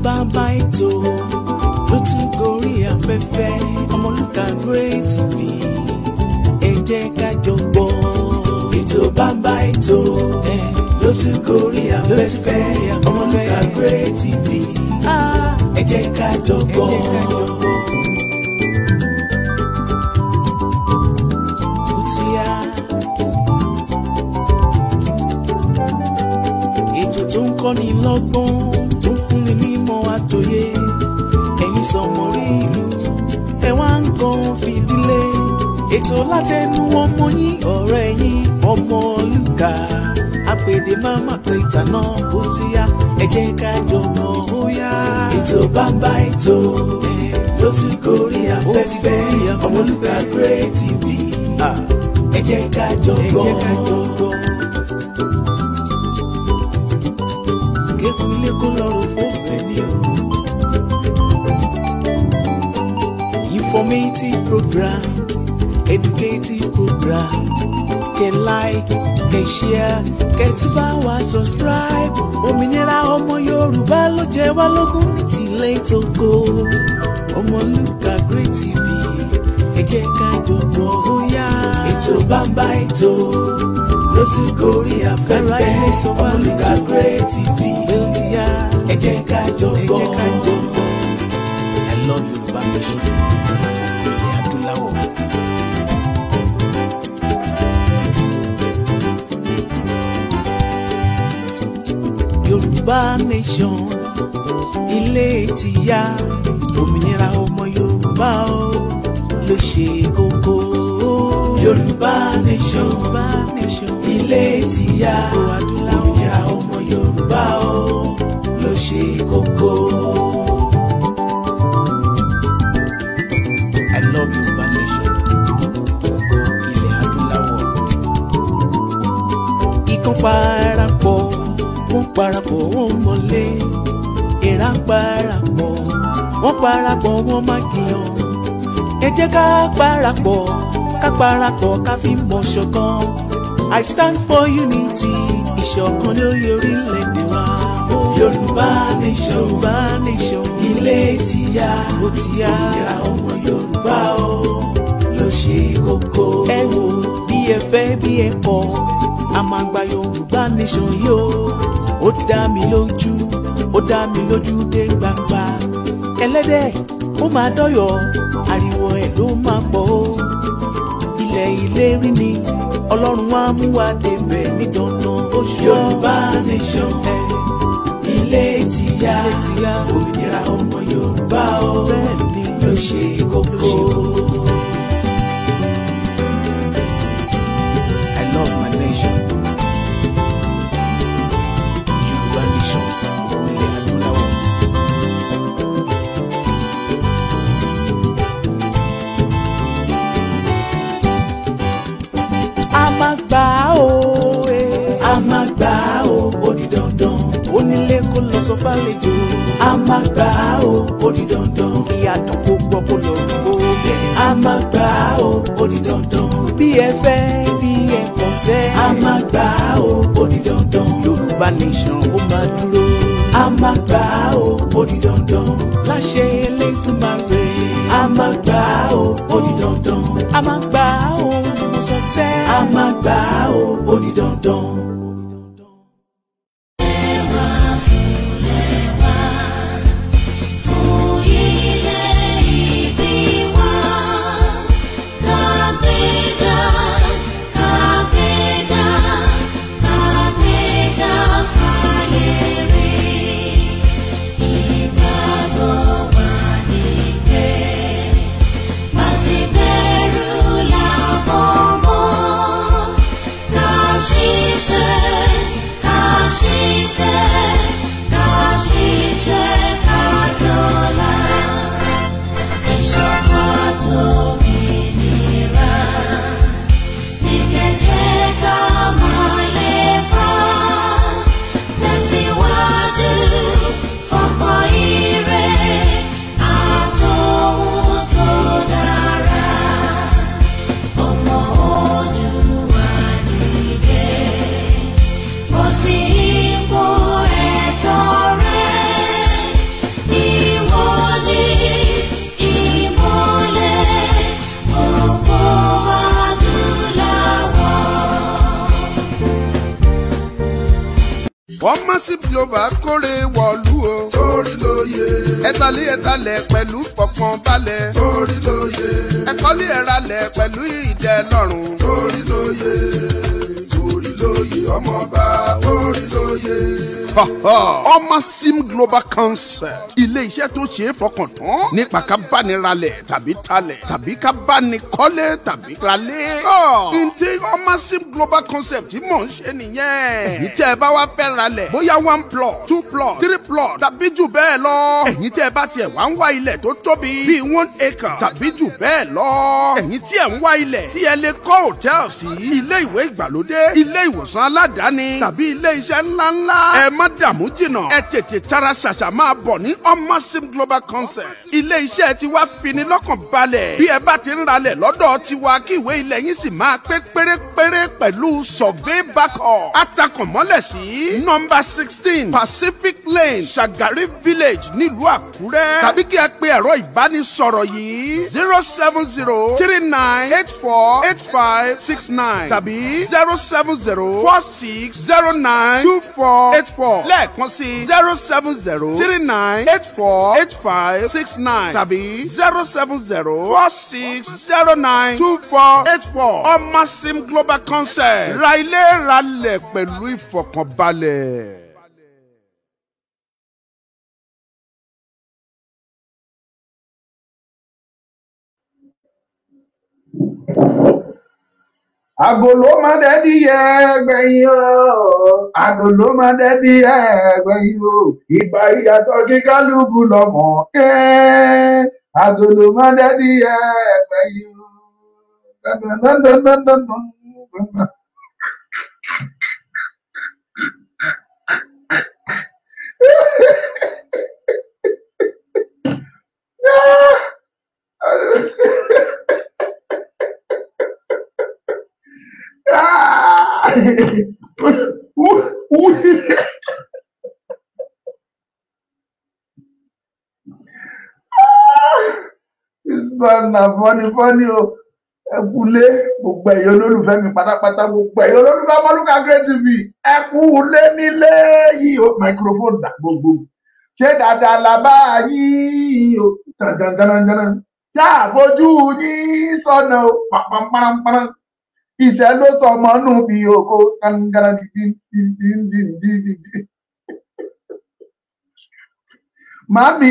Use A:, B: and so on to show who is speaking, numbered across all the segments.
A: Bàbá ètò ló tún gorí afẹ́fẹ́ Ọmọlúkà Great TV ẹ jẹ́ ká jọ gbọ́. Ètò bàbá ètò ló tún gorí afẹ́fẹ́ Ọmọlúkà Great TV ẹ jẹ́ ká jọ gbọ́. Ètò tó ń kọ́ni lọ́gbọ́n àtòyé ẹ̀yin sọmọrí ìlú ẹ wá ń gan fìdílé ètò látẹnu ọmọ yín ọ̀rẹ́ yín Ọmọlúkà àpèdè máma pé ìtànà ó ti yá ẹ jẹ́ ká jọmọ ó yá. Ètò bàbá ètò ló sì gorí afẹ́fẹ́ Ọmọlúkà Great TV ẹ jẹ́ ká jọmọ. Kékun ilé kó lọ́rùn fún ẹni o. Informative program, educative program. Kẹ́ like, kẹ́ share, kẹ́ tún bá wa subscribe. Òmìnira ọmọ Yorùbá ló jẹ wá lógún ní tilé tóko. Ọmọlúkà Great TV ẹ jẹ́ ká jọ̀bọ̀ ó yá. Ètò bàbá ètò ló sì gorí afẹ́fẹ́ Ọmọlúkà Great TV ẹ jẹ́ ká jọ̀bọ̀. I love Yorùbá nation. Ilẹ̀ adúláwọ̀. Yorùbá nation ilé tìyá òmìnira ọmọ Yorùbá o ló ṣe kókó. Yorùbá nation ilé tìyá òmìnira ọmọ Yorùbá o ló ṣe kókó. I love Yorùbá nation. Ògo ilẹ̀ adúláwọ̀. Ikán parapọ̀, wọ́n parapọ̀, wọ́n mọ̀lé. Èèrà parapọ̀, wọ́n parapọ̀, wọ́n má kìyàn. Ẹ jẹ́ ká parapọ̀, ká fi mọ̀ ṣọ̀kan. I stand for unity, ìṣọ̀kan lórí orílẹ̀-èdè wa. Yorùbá nation, ilé tìyá, ó tìyá, òmìnira ọmọ Yorùbá o ló ṣe kókó. Ẹ wò bí ẹ fẹ́ bí ẹ kọ̀, a máa gba Yorùbá nation yìí o. Ó dá mi lójú dé gbangba. Ẹlẹ́dẹ̀ ó máa dọ́yọ̀, ariwo ẹ̀ ló máa pọ̀ o. Ilẹ̀ ìlérí ni Ọlọ́run wá mú wa débẹ̀ ní dandan oṣù. Yorùbá nation ilé tìyá òmìnira ọmọ Yorùbá o ló ṣe kókó. I love my nation. Yorùbá nation ilẹ̀ adúláwọ̀. A máa gbà ó ó di dandan. Onílé kó lọ sọ fàlejò. A máa gbà ó di dandan. Kí àdán kó gbọ́ kó lọ rúgbó bẹ́ẹ̀. A máa gbà ó di dandan. Bí ẹ fẹ́ bí ẹ kọ̀ sẹ́. A máa gbà ó di dandan. Yorùbá nation ó máa dúró. A máa gbà ó di dandan. Láṣẹ Elédùmarè. A máa gbà ó di dandan. A máa gbà ó sọ sẹ́. A máa gbà ó di dandan.
B: Jesus. Massive Global kórè wọ̀lú o. Torí lóye. Ẹ̀talẹ̀ pẹ̀lú fọkànbalẹ̀. Torí lóye. Ẹ̀kọ́lé ẹ̀ralẹ̀ pẹ̀lú ìdẹ́lọ́rùn. Torí lóye. Torí lóye ọmọọba. Torí lóye. Massive Global Concept. Ilé-iṣẹ́ tó ṣe é fọkàn tán nípa ká bá ní ralẹ̀ tàbí talẹ̀ tàbí ká bá ní kọ́lé tàbí ralé. Ǹjẹ́ Massive Global Concept tí mò ń ṣe nìyẹn. Èyí tẹ́ ẹ bá wá fẹ́ ralẹ̀ bóyá 1 plot 2 plot 3 plot tàbí jù bẹ́ẹ̀ lọ. Ẹ̀yin tẹ́ ẹ bá tiẹ̀ wá ń wá ilẹ̀ tó tóbi bíi 1 acre tàbí jù bẹ́ẹ̀ lọ. Ẹ̀yin tí ẹ̀ ń wá ilẹ̀ tí ẹ lè kọ́ hòtẹ́ẹ̀lì sí, ilé ìwé ìgbàlódé, ilé ìwòsàn aládàáni tàbí ilé iṣẹ́ ńláńlá. Ẹ má dààmú jìnnà. Ẹ tètè tara ṣàṣà máa bọ̀ ní Massive Global Concept. Ilé iṣẹ́ tiwa fini lọ́kàn balẹ̀. Bí ẹ bá ti ń ralẹ̀ lọ́dọ̀ tiwa kí ìwé ilẹ̀ yín sì máa pé pérépéré pẹ̀lú survey backup. Atakànmọ́lẹ̀ sí nọ́mbà 16 Pacific Lane Shagari Village nílùú Àkúrẹ́. Tàbí kí ẹ pe ẹ̀rọ ìbánisọ̀rọ̀ yìí 07039848569 tàbí 07046092484. Lẹ́ẹ̀kan sí 07039848569 tàbí 07046092484. Massive Global Concept. Ra ilé ralẹ̀ pẹ̀lú ìfọ̀kànbalẹ̀.
C: Agolo máa dẹ́dí ẹgbẹ̀yìn o, agolo máa dẹ́dí ẹgbẹ̀yìn o, ìgbà ìyàtọ̀ kíkálukú lọ́mọ, agolo máa dẹ́dí ẹgbẹ̀yìn o. Funny o. Ẹkúlé gbogbo ẹ̀yin olólùfẹ́ mi pátápátá, gbogbo ẹ̀yin olólùfẹ́ Ọmọlúkà Great TV, ẹkúlé nílé yìí o, microphone dà gbogbo. Ṣé dáadáa la bá yín o? Gangan. Ṣé àfojú yín sọnà o? Pàpàpàràpàrà. Ìṣẹ́ ló sọ ọmọ nù bí oko. Gangan. Màmí.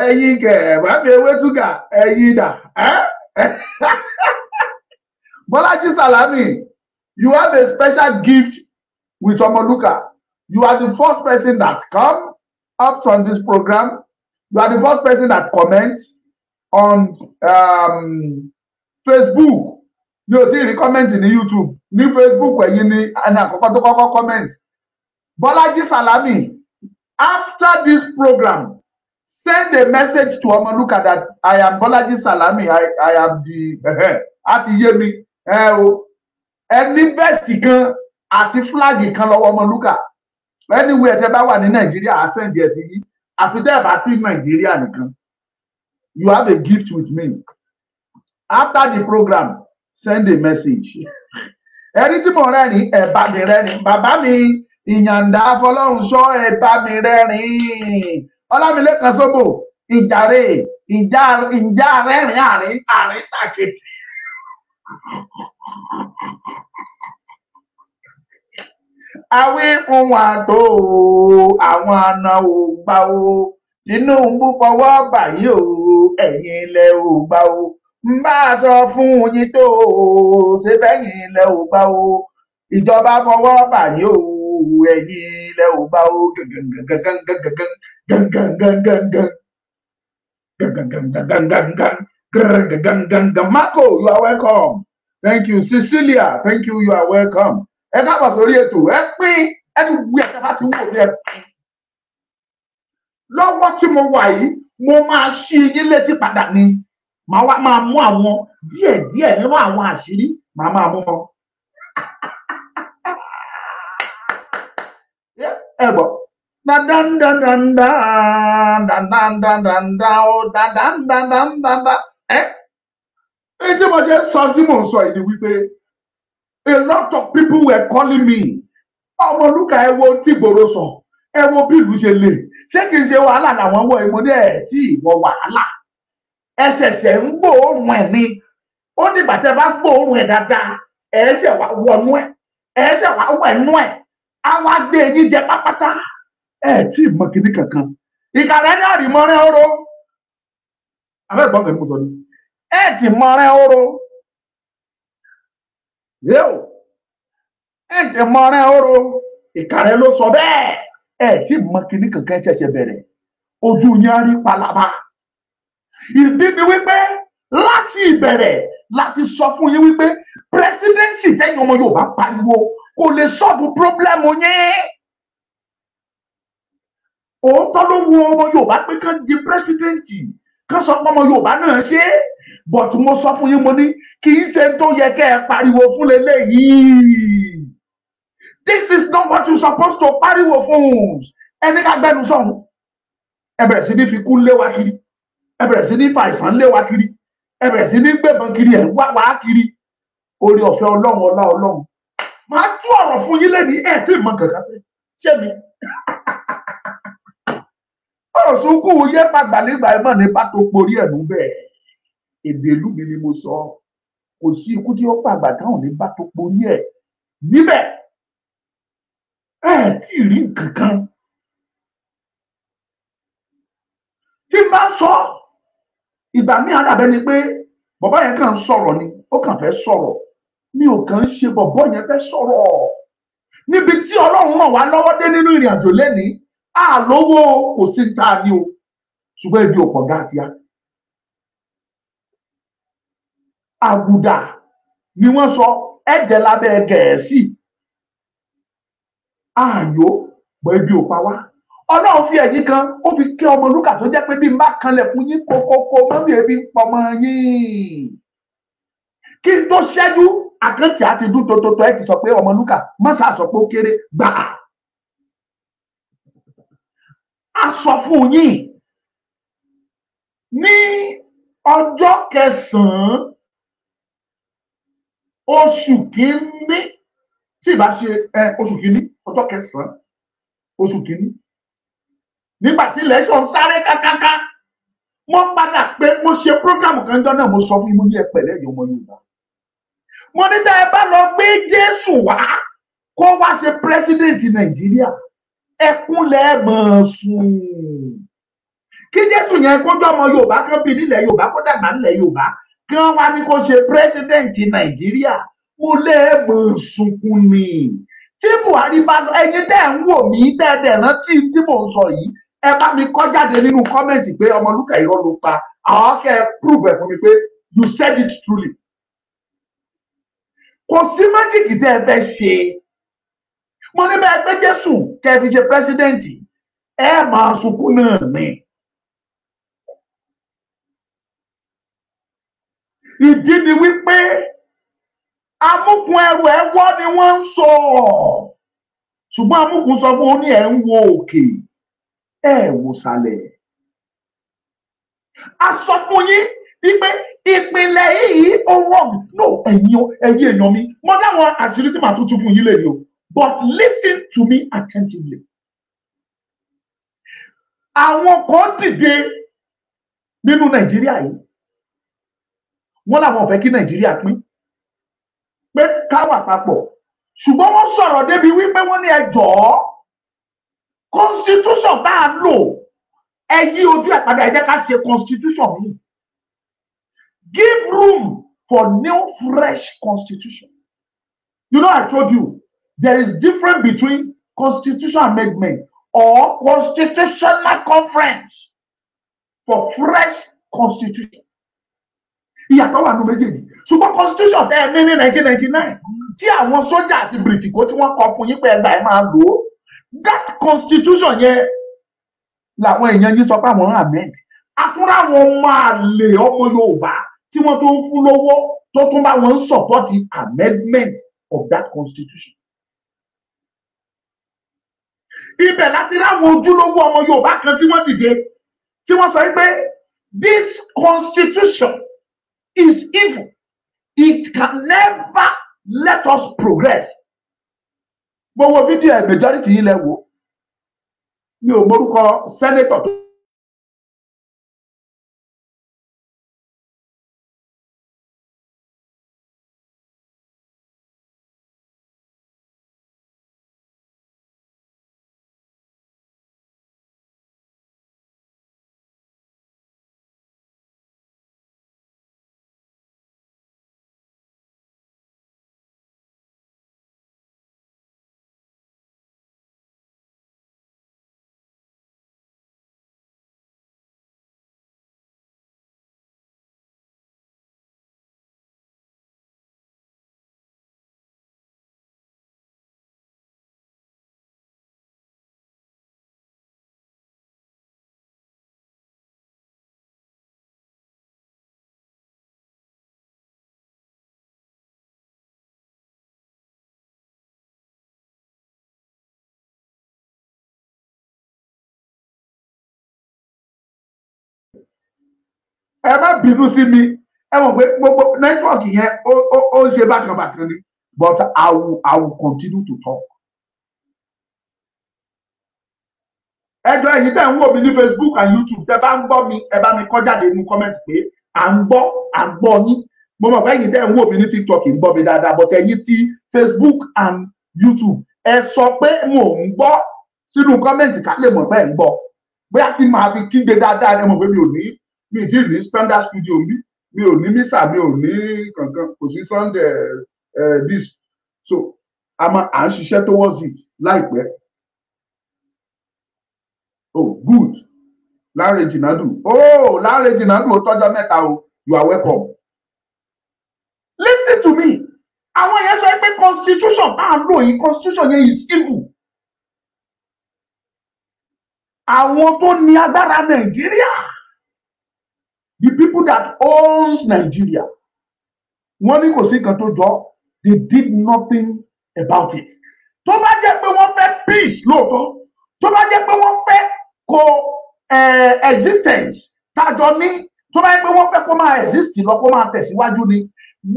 C: Ẹ̀yin kẹ̀ bá fi ewé ṣúgà ẹ̀yin dà. Bọ́lájí Salami, you have a special gift with Ọmọlúkà. You are the first person that come up on this program. You are the first person that comments on Facebook. Mi ò tí ì rí comment ní YouTube. Ní Facebook ẹ̀yin ni ẹni àkọ́kọ́ tó kọ́kọ́ comment. Bọ́lájí Salami, after this program, send a message to Ọmọlúkà that I am Bọ́lájí Salami. I am the àti yé mi o. Ẹni vẹ́ẹ̀sì kan àti flag kan lọ́wọ́ Ọmọlúkà. Anywhere tẹ́ bá wà ní Nàìjíríà, I send yes yìí. Àfi tẹ́ bá sí Nàìjíríà nìkan. You have a gift with me. After the program, send a message. Ẹni tí mo rẹ́rìn ẹ bá mi rẹ́rìn. Bàbá mi Ìyàndá Fọlọ́runṣọ́ ẹ bá mi rẹ́rìn. Ọlámilékan Sóbò ìjàre ìjà rẹ́rìn àárín tàkìtì. Àwí fún wa tó àwọn àna ò gbà o. Tinubu fọwọ́ báyìí o, ẹ̀yin ilẹ̀ ò gbà o. Ń bá a sọ fún yín tó o, ṣé bẹ́yìn ilẹ̀ ò gbà o. Ìjọba fọwọ́ báyìí o, ẹ̀yin ilẹ̀ ò gbà o. Marco, you are welcome. Thank you. Cecilia, thank you. You are welcome. Ẹ káàbọ̀ sórí ètò. Ẹ pín ẹni gbé ẹ̀ka bá ti wò ní ẹ̀pín. Lọ́wọ́ tí mo wà yìí, mo máa ṣí yín létí padà ni. Màá wá máa mú àwọn díẹ̀díẹ̀ nínú àwọn àṣírí. Màá máa mú wọn. Ẹ gbọ́. Tí mo ṣe sọ tí mò ń sọ ìdí wípé A lot of people were calling me. Ọmọlúkà ẹ wo tí gbòòrò sọ, ẹ wo bí ìlú ṣe le. Ṣé kìí ṣe wàhálà làwọn wọ ìmọ̀dé ẹ̀ tí ìwọ wàhálà? Ẹsẹ̀sẹ̀ ń gbòòrùn ẹ̀ ni. Ó ní bàtẹ́ bá gbòòrùn ẹ̀ dáadáa, ẹ̀ ṣẹ̀ wá wọnú ẹ̀, ẹ̀ ṣẹ̀ wá wẹ̀nú ẹ̀. Àwọn agbé yín jẹ pápátá. Ẹ tí ì mọ kíní kankan. Ìkàrẹ́ ní àrìmọ́rẹ́ oró. Abẹ́gbọ́n mi mú sọ ni. Ẹ ti mọ́rẹ́ oró. Yóò. Ẹ ti mọ́rẹ́ oró. Ìkàrẹ́ ló sọ bẹ́ẹ̀. Ẹ tí ì mọ kíní kankan ṣẹ̀ṣẹ̀ bẹ̀rẹ̀. Ojú yín á rí palaba. Ìdí ni wípé láti ìbẹ̀rẹ̀ láti sọ fún yín wípé presidency tẹ́yìn ọmọ Yorùbá pariwo kò lè sọ́ọ̀bù pírọ́blẹ́mù yín. Òótọ́ ló wo ọmọ Yorùbá pé kán di pírẹsidẹ́ǹtì kán sọ pé ọmọ Yorùbá náà ṣe é but mo sọ fún yín mo ní kì í ṣe tó yẹ kẹ́ ẹ pariwo fún leléyìí. This is not what you supposed to pariwo fún. Ẹni ká gbẹnu sọ̀hún. Ẹ bẹ̀rẹ̀ sí ní fi kú lé wa kiri. Ẹ bẹ̀rẹ̀ sí ní fa àìsàn lé wa kiri. Ẹ bẹ̀rẹ̀ sí ní gbẹ̀bọ̀n kiri ẹ̀ wá wá kiri. Orí ọ̀fẹ́ Ọlọ́run ọlá Ọlọ́run. Màá tú ọ̀rọ̀ fún yín lẹ́ni ẹ̀ tí ì mọ kankan sí. Ṣé mi? Òṣùkú yẹ pàgbàlégbà ẹ mọ̀ ní bá tó porí ẹ̀ nú bẹ́ẹ̀. Èdè ìlú mi ni mo sọ. Kò sí ikú tí ó pàgbà táwọn ní bá tó porí ẹ̀ níbẹ̀. Ẹ tí ì rí nǹkan kan. Tí n bá sọ ìgbà míì àdàbẹ́ ni pé bàbá yẹn kàn ń sọ̀rọ̀ ni ó kàn fẹ́ sọ̀rọ̀. Mi ò kàn ń ṣe bọ̀bọ́ yẹn fẹ́ sọ̀rọ̀. Níbi tí Ọlọ́run ràn wá lọ́wọ́ dé nínú ìrìn àjò lénìí. Àlówó kò sí ta ni o ṣùgbọ́n ibi ọ̀pọ̀ gáàtìá. Àgùdà ni wọ́n sọ ẹ̀jẹ̀ lábẹ́ Gẹ̀ẹ́sì. Ààyò gbọ́ ibi ò pa wá. Ọlọ́run fi ẹ̀yìn kan ó fi kẹ́ Ọmọlúkà tó jẹ́ pé bí n bá kanlẹ̀ fún yín kókókó mọ́mí ebi ń pọmọ yín. Kí n tó ṣẹ́jú àkáǹtì àti dún tótótó ẹ ti sọ pé Ọmọlúkà mọ́sà sọ pé ó kéré gbà á. A sọ fún yín ní ọjọ́ kẹsàn-án oṣù kìíní tí ìbá ṣe oṣù kìíní ọjọ́ kẹsàn-án oṣù kìíní nígbà tí election sáré kákáká mo padà pé mo ṣe prógámù kan jọ náà mo sọ fún yín mo ní ẹ pẹ̀lẹ́ ẹ̀yin ọmọ Yorùbá mo ní tá ẹ bá lọ gbé Jésù wá kó wá ṣe president Nàìjíríà ẹkúnlẹ̀ mọ̀ sùn kí Jésù yẹn kó jọ ọmọ Yorùbá kan bí nílẹ̀ Yorùbá kó dàgbà nílẹ̀ Yorùbá kí wọ́n wá ní kó ṣe president Nàìjíríà mo lè mọ̀ sunkún ni tí Buhari bá lọ ẹ̀yin tẹ́ ń wò mí tẹ́ ẹ dẹ̀ rántí tí mò ń sọ yìí ẹ bá mi kọ jáde nínú kọ́mẹ̀ntì pé Ọmọlúkà irọ́ ló pa àwọn kẹ́ ẹ prove ẹ̀ fún mi pé you said it truly kò sí májíìkì tẹ́ ẹ fẹ́ ṣe mo ní bẹ́ẹ̀ pé Jésù kẹ́ ẹ fi ṣe pírẹsidẹ́ǹtì ẹ máa sunkún náà ni. Ìdí ni wípé amúkun ẹrù ẹwọ́ ni wọ́n ń sọ ṣùgbọ́n amúkun sọ fún un ní ẹ̀ ń wo òkè ẹ̀ wò sàlẹ̀. A sọ fún yín wípé ìpínlẹ̀ yìí ó wrong no ẹ̀yin èèyàn mi mo láwọn àṣírí tí màá tún fún yín lẹ́yìn o but listen to me attentively. Àwọn kan dìde nínú Nàìjíríà yìí wọ́n làwọn ò fẹ́ kí Nàìjíríà pín pé ká wà papọ̀ ṣùgbọ́n wọ́n sọ̀rọ̀ débi wípé wọ́n ní ẹ jọ̀ọ́ constitution tá a lò ẹ yí ojú ẹ̀ padà ẹ jẹ́ ká ṣe constitution mi give room for new fresh constitution. You know I told you there is difference between constitution amendment or constitutional conference for fresh constitution. Ìyàtọ̀ wà nínú méjèèjì ṣùgbọ́n constitution tẹ́ ẹ ní 1999 tí àwọn sójà àti bìrìtìkó tí wọ́n kọ fún yín pé ẹgbàá ẹ máa lò ó that constitution yẹn làwọn èèyàn yín sọ pé àwọn amend àtúrà àwọn máa lè ọmọ Yorùbá tí wọ́n tó ń fún lówó tó tún bá wọn support the amendment of that constitution. Ibẹ̀ láti ráwọn ojúlówó ọmọ Yorùbá kan tí wọ́n dìde tí wọ́n sọ pé this constitution is evil. It can never let us progress. Gbogbo fídíò ẹ̀ majority yìí lẹ wò. Mi ò mórúkọ senator tó. Ẹ má bínú sí mi, ẹ mọ̀ pé gbogbo nẹ́tíwọ̀kì yẹn ó ń ṣe bákan ni, but I will continue to talk. Ẹjọ́ ẹ̀yin tẹ́ ń wò mí ní Facebook and YouTube, tẹ́ bá ń gbọ́ mi, ẹ bá mi kọ jáde nínú comment pé à ń gbọ́ yín. Mo mọ̀ pé ẹ̀yin tẹ́ ń wò mí ní TikTok ń gbọ́ mi dáadáa, but ẹ̀yin tí Facebook and YouTube, ẹ sọ pé mo ń gbọ́ sínú comment ká lè mọ̀ pé ẹ ń gbọ́. Bóyá kí n máa fi kígbe dáadáa, ẹ mọ̀ pé mi ti ní standard studio mi ò ní misa, mi ò ní kankan, kò sí Sunday this, so à ń ṣiṣẹ́ towards it láìpẹ́. Oh good, Lanre Jinadu, Lanre Jinadu ó tọ́jọ́ mẹ́ta o, you are welcome. Listen to me, àwọn yẹn sọ pé constitution tá à ń lò yìí, constitution yẹn is evil. Àwọn tó ní agbára Nàìjíríà, the people that owns Nigeria, wọ́n ní kò sí nǹkan tó jọ, they did nothing about it. Tó bá jẹ́ pé wọ́n fẹ́ peace lóòótọ́, tó bá jẹ́ pé wọ́n fẹ́ existence tájọ ní, tó bá jẹ́ pé wọ́n fẹ́ kó máa exist lọ, kó máa tẹ̀síwájú ni,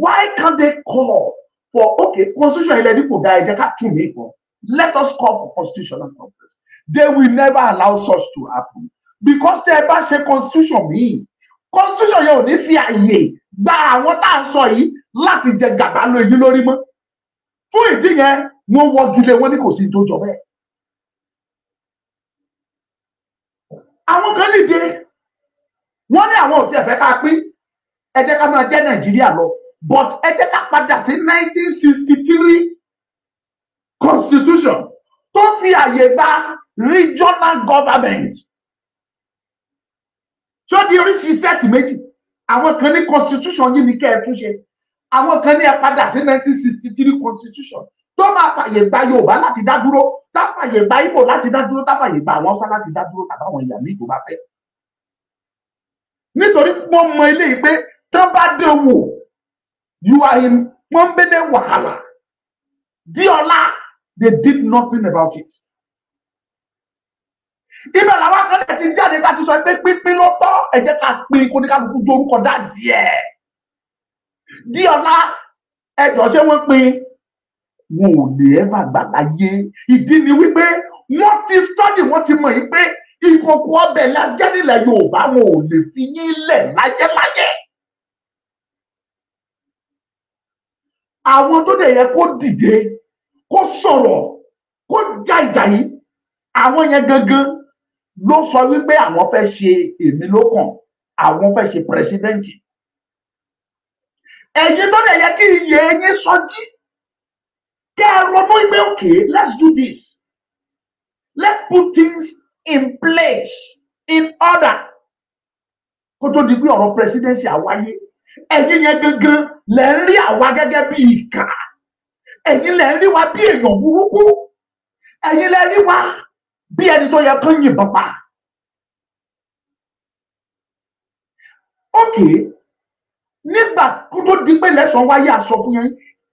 C: why can't they call for constitution ilẹ̀ ní kò dá ẹ jẹ́ ká tún mí kan, let us call for constitutional conference. They will never allow such to happen because tẹ́ ẹ bá ṣe constitution míì, constitution yẹn ò ní fi àyè gba àwọn tá à ń sọ yìí láti jẹ gàba lóyún lórí mọ́. Fún ìdí yẹn wọ́n wọ́gilé, wọ́n ní kò sí tó jọ bẹ́ẹ̀. Àwọn kan dìde, wọ́n ní àwọn ò tiẹ̀ fẹ́ ká pín, ẹ jẹ́ ká máa jẹ́ Nàìjíríà lọ, but ẹ jẹ́ ká padà sí 1963 constitution tó fi àyè gba regional government. Ṣó di oríṣi sẹ́ẹ̀tì méjì, àwọn kan ní constitution yìí ní kẹ́ ẹ tún ṣe, àwọn kan ní ẹ padà sí 1963 constitution tó máa fàyè gba Yorùbá láti dá dúró, tá fàyè gba Ìgbò láti dá dúró, tá fàyè gba àwọn Haúsá láti dá dúró, tàbí àwọn ìyá míì tó bá fẹ́. Nítorí wọ́n mọ eléyìí pé tó bá dé wò, you are in pọ́nbélé wàhálà. Díọ̀lá, they did nothing about it. Ibẹ̀ làwọn akẹ́kọ̀ọ́ ti jáde ká ti sọ pé pínpín ló tọ́, ẹ jẹ́ ká pín kó ní kálukú jó orúkọ dá díẹ̀. Díọ̀lá, ẹjọ́ ṣé wọ́n pín? Wọn ò lè ẹ́ bá gbà láyé. Ìdí ni wípé wọ́n ti study, wọ́n ti mọ̀ yìí pé ìkòkò ọbẹ̀ lájẹ́ nílẹ̀ Yorùbá, wọn ò lè fi yín lẹ̀ láyéláyé. Àwọn tó dẹ̀ yẹ kó dìde, kó sọ̀rọ̀, kó já ìjà yìí, àwọn yẹn gangan ló sọ wípé àwọn fẹ́ ṣe èmi lókàn, àwọn fẹ́ ṣe pírẹsidẹ́ǹtì. Ẹ̀yin tó dẹ̀ yẹ kí iye yín sọjí, kẹ́ ẹ ronú ìgbé òkè, let's do this, let's put things in place, in order, kó tó di pé ọ̀rọ̀ presidency àwáyé. Ẹ̀yin yẹn gangan lẹ ń rí àwa gẹ́gẹ́ bí ìkà, ẹ̀yin lẹ ń rí wa bí èèyàn burúkú, ẹ̀yin lẹ rí wa bí ẹni tó yẹ kán yìnbọn pa. Okay, nígbà kó tó di pé lẹ́sàn-án wáyé aṣọ fún yẹn,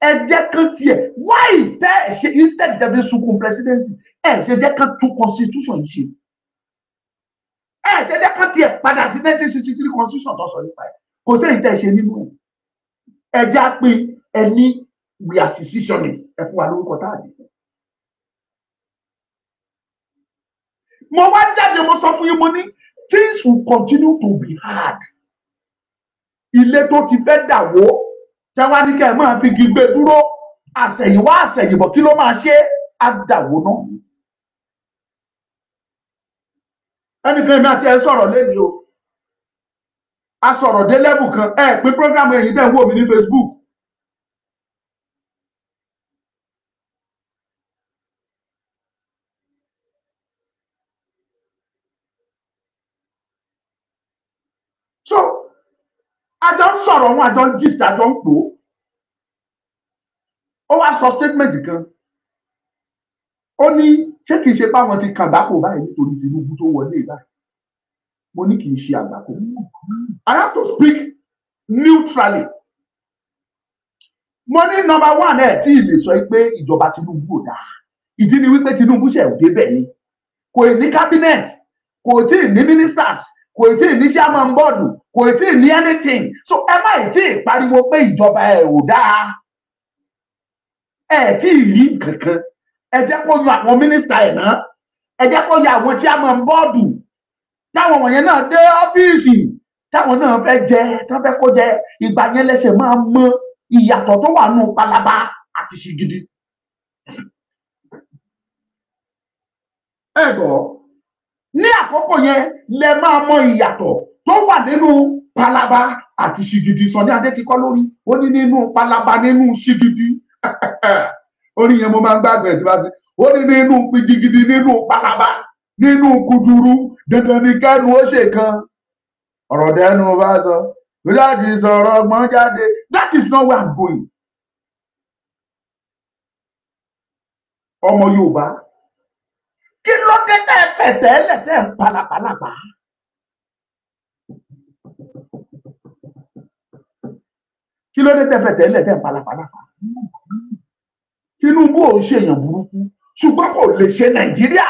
C: ẹ jẹ́ kán tiẹ̀, why tẹ́ ẹ ṣe instead tẹ́ fi sunkún presidency, ẹ ṣe jẹ́ kán tún constitution yìí ṣe. Ẹ ṣe jẹ́ kán tiẹ̀ padà sí 1963 constitution tó sọ nípa ẹ̀, kò sí èyí tẹ́ ẹ ṣe nínú ẹ̀. Ẹ jẹ́ àpín ẹni we are secessionists ẹ fún wa lórúkọ tá a dì. mo wá jáde mo sọ fún yín mo ní things will continue to be hard. ilé tó ti fẹ́ dàwó tí wọ́n á ní kẹ́ ẹ̀ máa fi gbígbé dúró àṣẹ̀yìnwá àṣẹ̀yìnbọ̀ kí ló máa ṣe á dàwó náà. ẹnìkan mi àti ẹ sọ̀rọ̀ lẹ́yìn o a sọ̀rọ̀ dé level kan ẹ pín program ẹ̀yìn tẹ́ ń wò mí ní Facebook. so àjọ ń sọ̀rọ̀ wọn àjọ ń gist àjọ ń pò ó wá sọ statement kan ó ní ṣé kìí ṣe báwọn ti kàn àgbákò báyìí nítorí Tinubu tó wọlé báyìí mo ní kìí ṣe àgbákò. I have to speak neutrally. mo ní number one ẹ̀ tí ilé sọ pé ìjọba Tinubu ò dáa ìdí ni wípé Tinubu ṣe ò débẹ̀ ni kò ní cabinet kò tí ì ní ministers kò tí ì ní chairman board kò tí ì ní anything so ẹ má tí ì pariwo pé ìjọba ẹ̀ ò dáa ẹ tí ì rí kankan ẹ jẹ́ kó yọ àwọn mínísítà ẹ̀ náà ẹ jẹ́ kó yọ àwọn chairman board táwọn wọ̀nyẹn náà dé ọ́fíìsì táwọn náà fẹ́ jẹ tán fẹ́ kó jẹ ìgbà yẹn lẹ́sẹ̀ máa mọ ìyàtọ̀ tó wà nù palaba àti ṣìgìdì. ẹ gbọ́ ní àkókò yẹn lẹ máa mọ ìyàtọ̀ tó wà nínú palaba àti ṣìgìdì. Sunny Adé ti kọ́ lórí ó ní nínú palaba nínú ṣìgìdì orí yẹn mo máa ń gbàgbé sí báyìí ó ní nínú gidigidi nínú palaba nínú kúdúrú dandan ní kẹ́nu ó ṣe kan ọ̀rọ̀ dẹnu bá sọ láti sọ̀rọ̀ ọgbọ́n jáde. That is not where I'm going. ọmọ Yorùbá kí ló dé tẹ́ pẹ̀tẹ́lẹ̀ tẹ́ ń palapalapa. kí ló dé tẹ́ pẹ̀tẹ́lẹ̀ tẹ́ ń palapalapa. Tinubu ò ń ṣèyàn burúkú ṣùgbọ́n kò lè ṣe Nàìjíríà.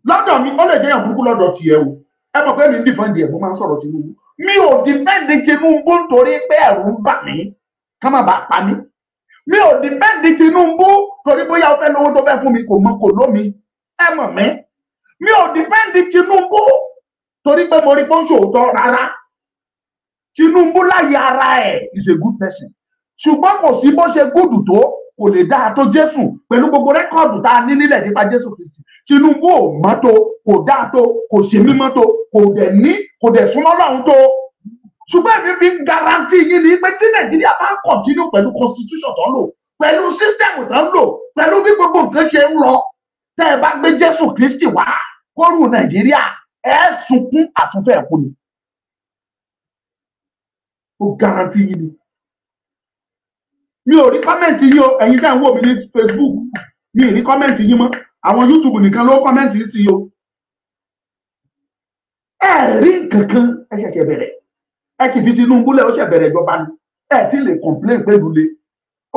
C: lọ́dọ̀ mi ó lè jẹ́ èèyàn burúkú lọ́dọ̀ tiẹ̀ o ẹ mọ̀ pé mi ń dìfẹ́ǹdì ẹ̀ mo máa ń sọ̀rọ̀ Tinubu mi ò dìfẹ́ǹdì Tinubu nítorí pé ẹ̀rù ń bà mí ká má bàa pa mí mi ò dìfẹ́ǹdì Tinubu torí bóyá ó fẹ́ lówó tó fẹ́ fún mi kò mọ kò lómi ẹ mọ̀ mí mi ò dìfẹ́ǹdì Tinubu torí pé mo rí pé ó ń ṣòótọ́ rárá Tinubu láyé ara ẹ̀ is a good person ṣùgbọ́n kò sí bó ṣe gúdù tó kò lè dáa tó Jésù pẹ̀lú gbogbo rẹ́kọ̀dù tá a ní nílẹ̀ nípa Jésù Kristi. Tinubu ò mọ́ tó kò dáa tó kò ṣe mímọ́ tó kò dẹ̀ súnmọ́ Ọlọ́run tó. ṣùgbọ́n èmi fi ń garanti yín ni pé tí Nàìjíríà bá ń kọ̀tínú pẹ̀lú constitution tó ń lò pẹ̀lú system tó ń lò pẹ̀lú bí gbogbo nǹkan ṣe ń lọ tẹ́ ẹ bá gbé Jésù Kristi wá kóru Nàìjíríà ẹ sunkún àtúnfẹ́ ẹ̀kú ni. ó garanti yín ni. mi ò rí kọ́mẹ̀ntì yín o ẹ̀yin tẹ́ ń wò mí ní Facebook mi ò rí kọ́mẹ̀ntì yín mọ́ àwọn YouTube nìkan ló kọ́mẹ̀ntì sí o. ẹ rí kankan ẹ ṣẹ̀ṣẹ̀ bẹ̀rẹ̀ ẹ sì fi Tinubu lẹ̀ ó ṣẹ̀ bẹ̀rẹ̀ ìjọba ni ẹ ti lè complain pé lulẹ̀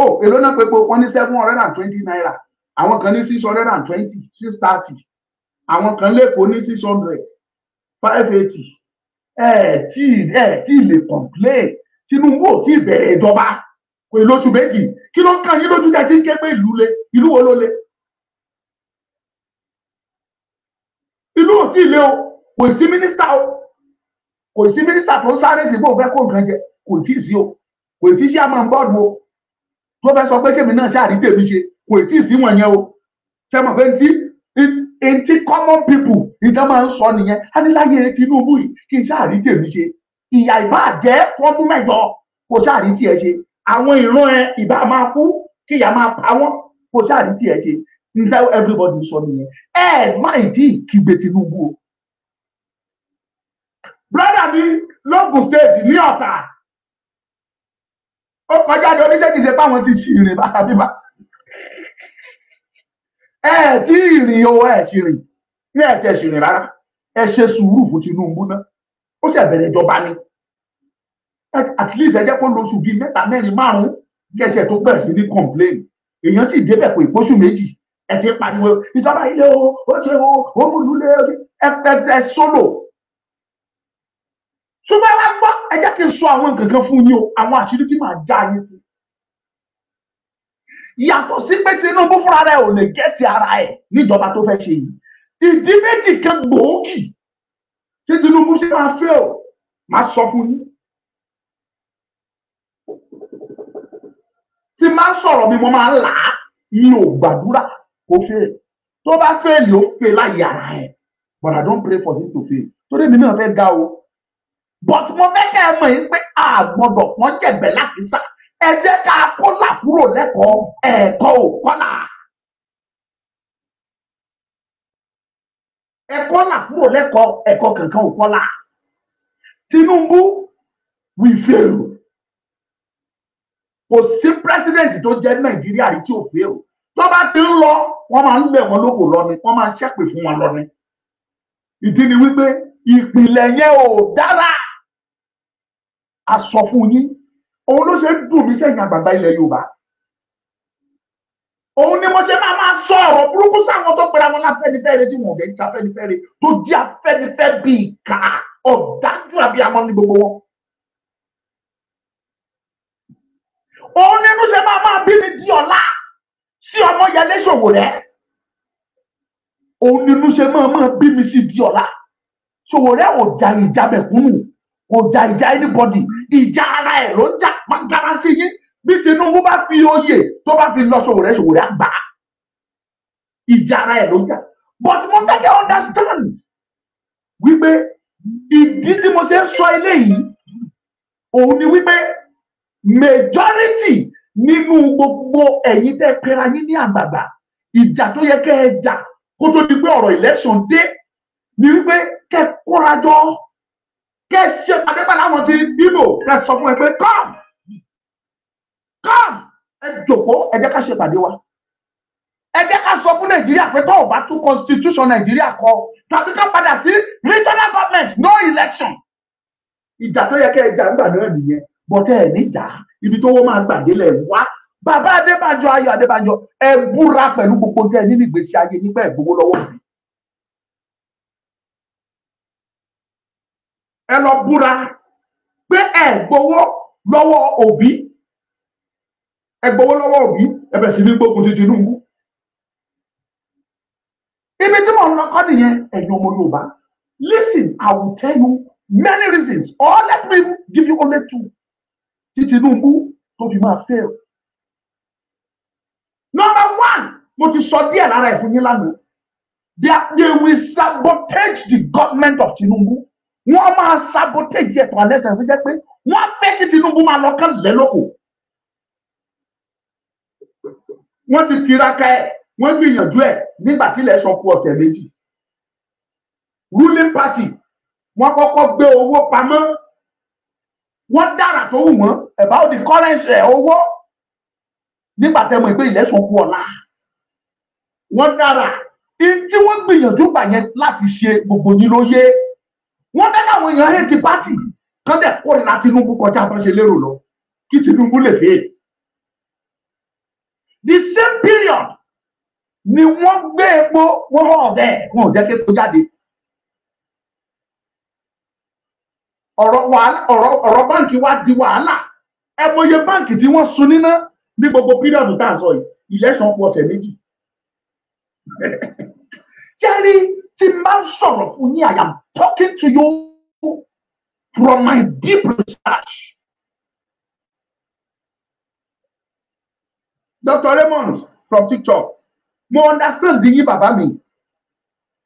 C: o èló náà pé wọ́n ní 720 naira àwọn kan ní 620 630 àwọn kan lẹ́kọ̀ọ́ ní 600 580 ẹ ti lè complain Tinubu ò tí ì bẹ̀rẹ̀ ìjọba kò lóṣù méjì kí ló ń kàn yín lójú tẹ́ tí ń ké pé ìlú wo ló le. ìlú ò tí ì le o kò sí mínísítà o kò sí mínísítà tó ń sáré sí bó fẹ́ kó nǹkan jẹ kò tí ì sí o kò sí chairman board o tó fẹ́ sọ pé kémi náà ṣáà rí tèmi ṣe kò tí ì sí wọn yẹn o ṣe mọ̀ pé tí common people ìdá máa ń sọ nìyẹn á ní láyé Tinubu yìí kí n ṣáà rí tèmi ṣe ìyà ìbá jẹ́ fọ́dún mẹ́jọ kò ṣáà rí tiẹ̀ ṣe àwọn ìran ẹ ìbá máa kú kí ìyá máa pa wọ́n kò ṣáà rí tiẹ̀ ṣe n tell everybody sọ nìyẹn ẹ má ìdí kígbe Tinubu o. brother mi lóògùn state ní Ọ̀tà ó kọjá ní oníṣègùn páwọn ti ṣìrìn bá bíbá ẹ tí ìrìn o ẹ ṣìrìn ní ẹ tẹ ṣìrìn rárá ẹ ṣe sùúrù fún Tinubu náà ó ṣe bẹ̀rẹ̀ ìjọba ni at least ẹ jẹ́ kó lóṣù bíi 3 4 5 kẹsẹ̀ tó bẹ̀rẹ̀ sí ní complain èèyàn sì débẹ̀ pé ìpóṣù méjì ẹ ti pariwo ìjọba ilé o ó ṣe o ó mú lulẹ̀ ẹ sólò ṣùgbọ́n wá gbọ́ ẹ jẹ́ kí n sọ àwọn nǹkan kan fún yín o, àwọn àṣírí tí màá já yín sí. Yàtọ̀ sí pé Tinubu fúnra rẹ̀ ò lè gẹ́tì ara ẹ̀ níjọba tó fẹ́ ṣe yìí, ìdí méjì kan gbòógì tí Tinubu ṣe máa fẹ́ o máa sọ fún yín. Tí máa ń sọ̀rọ̀ mi mo máa ń là á, mi ò gbàdúrà kó fẹ́, tó bá fẹ́ lè ó fẹ́ láyé ara ẹ̀, but I don't pray for him to fail torí mi náà fẹ́ ga o. But mo fẹ́ kẹ́ ẹ mọ̀ yín pé a gbọ́dọ̀ pọ́n jẹ̀bẹ̀ lákìsà, ẹ jẹ́ ká kọ́là kúrò lẹ́kọ̀ọ́ ẹ̀kọ́ ò kọ́là. Ẹ kọ́là kúrò lẹ́kọ̀ọ́ ẹ̀kọ́ kankan ò kọ́là. Tinubu will fail. Kò sí president tó jẹ́ Nàìjíríà rí tí ò fail. Tó bá ti ń lọ, wọ́n máa ń lẹ̀ wọ́n lóko lọ ni, wọ́n máa ń ṣẹ́pè fún wọn lọ ni. Ìdí ni wípé ìpìlẹ̀ yẹn ò dára. A sọ fún yín, òun ló ṣe dùn mí sẹ́yìn àgbàgbà ilẹ̀ Yorùbá. Òun ni mo ṣe máa sọ ọ̀rọ̀ burúkú sáwọn tó pera wọn láfẹ́nifẹ́re tí wọn ò dẹ̀ ń ta afẹ́nifẹ́re tó di afẹ́nifẹ́ bí ìkà ọ̀dájú abiyamọ ní gbogbo wọn. Òun nínú ṣe máa bí mi di ọ̀la sí Ọmọyẹlé Sowore. Òun nínú ṣe máa bí mi sí di ọ̀la. Sowore ò jà ìjà mẹ̀kúnnù, kò jà ìjà anybody, ìjà ara ẹ̀ ló jà, máa garanti yín. Bí Tinubu bá fi oyè tó bá fi lọ Sowore àgbà, ìjà ara ẹ̀ ló jà. But mo fẹ́ kẹ́ understand wípé ìdí tí mo ṣe ń sọ eléyìí òun ni wípé majority nínú gbogbo ẹ̀yin tẹ́ pera yín ní àgbààgbà, ìjà tó yẹ kẹ́ ẹ jà kó tó di pé ọ̀rọ̀ election dé ni wípé kẹ́ kóra jọ, kẹ́ ṣe pàdé pàdé àwọn ti Ìgbò, kẹ́ sọ fún ẹ pé come ẹ jòkó, ẹ jẹ́ ká ṣe pàdé wa. Ẹ jẹ́ ká sọ fún Nàìjíríà pé tó ò bá tún constitution Nàìjíríà kọ tàbí ká padà sí regional government, no election. Ìjà tó yẹ kẹ́ ẹ jà nígbà náà nìyẹn, bọ́tẹ́ ẹ̀ níjà ibi tó wọ́n máa gbàdé lẹ̀ wá. Bàbá Adébánjọ, Ayọ̀ Adébánjọ, ẹ búra pẹ̀lú gbogbo tẹ́ ẹ nínú ìgbésí ayé nípa ìgbowó lọ́wọ́ mi. Ẹ lọ búra pé ẹ gbowó lọ́wọ́ Òbí, ẹ gbowó lọ́wọ́ Òbí, ẹ bẹ̀ sí ní gbógun ti Tinubu. Ibi tí mo ń lọ kọ́ nìyẹn, ẹ̀yin ọmọ Yorùbá. Listen, I will tell you many reasons, or let me give you only two. Tí Tinubu tó fi máa fail. Number one, mo ti sọ díẹ̀ lára ẹ̀ fún yín lánàá. They will sabotage the government of Tinubu. Wọ́n máa sabotage ẹ̀ tó alẹ́sẹ̀ tó jẹ́ pé wọ́n fẹ́ kí Tinubu máa lọ kán lẹ́lọ́kọ̀. Wọ́n ti tiraka ẹ̀, wọ́n gbìyànjú ẹ̀ nígbà tí ilẹ̀ sọ kù ọ̀sẹ̀ méjì. Ruling party wọ́n kọ́kọ́ gbé owó pamọ́, wọ́n dára tó wù wọ́n about the currency owó nígbà tẹ́ mọ̀ pé ilẹ̀ sọ kù ọ̀la. Wọ́n dára tí wọ́n gbìyànjú gbà yẹn láti ṣe gbogbo yín ló yé. Wọ́n fẹ́ káwọn èèyàn hate party kán dẹ̀ kórìíra Tinubu kọjá bá ṣe lérò lọ kí Tinubu lè fẹ́. The same period ni wọ́n gbé epo wọ́n hàn ọ̀dẹ́ wọn ò jẹ́ kí epo jáde. Ọ̀rọ̀ báǹkì wa di wàhálà. Ẹ mọye báǹkì tí wọ́n sun níná ní gbogbo píríọ̀dù tá à ń sọ yìí, election kù ọ̀sẹ̀ méjì. Jerry, tí máa ń sọ̀rọ̀ fún yín, I am talking to you from my deep research. Dr. Raymond from TikTok, mo understand yín bàbá mi.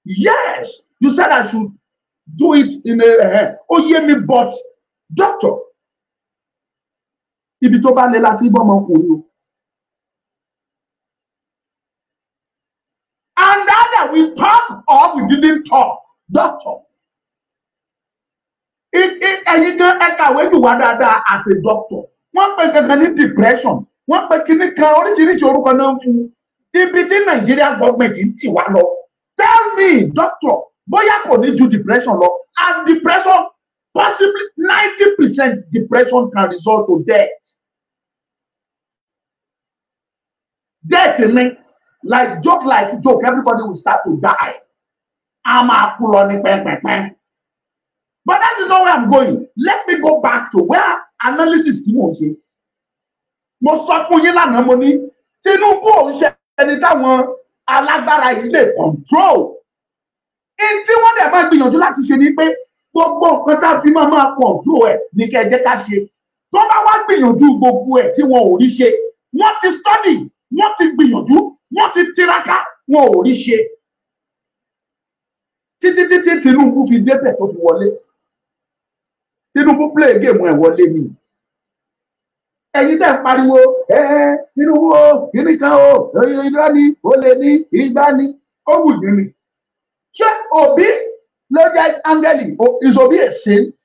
C: Yes, you said I should do it in a ó yé mi, but doctor, ibi tó bá lé láti bọ́ ọmọkùnrin o. And either we talk or we didn't talk, doctor. Ẹ̀yin gan ẹ kàwé jù wá dáadáa as a doctor. Wọ́n pè kankan ní depression, wọ́n pè kíní kan oríṣiríṣi orúkọ náà ń fún. Ibi tí Nigeria government ń tì wá lọ. Tell me, doctor, bóyá kò ní ju depression lọ, and depression possibly 90% depression can result to death. Death like joke, everybody will start to die. A máa kú lọ ní pẹ́pẹ́pẹ́. But that is not where I'm going. Let me go back to where analysis tí mo ṣe. Mo sọ fún yín lánàá mo ní Tinubu ò ń ṣe ẹni táwọn alágbára yìí lè control. In tí wọ́n dẹ̀ máa gbìyànjú láti ṣe ni pé gbogbo nǹkan tá a fi máa control ẹ̀ ní kẹ́ ẹ jẹ́ ká ṣe. Tó bá wá gbìyànjú gbogbo ẹ̀ tí wọn ò rí ṣe, wọ́n ti study, wọ́n ti gbìyànjú, wọ́n ti tiraka, wọn ò rí ṣe. Títí Tinubu fi débẹ̀ tó fi wọlé. Tinubu play game ẹ̀ wọlé ni. Ẹ̀yin tẹ́ ń pariwo Tinubu o kíní kan o irọ́ ni ó lè ní ìgbà ni ó wù yín ni. Ṣé Obi ló jẹ́ áńgẹ́lì? Is Obi a saint?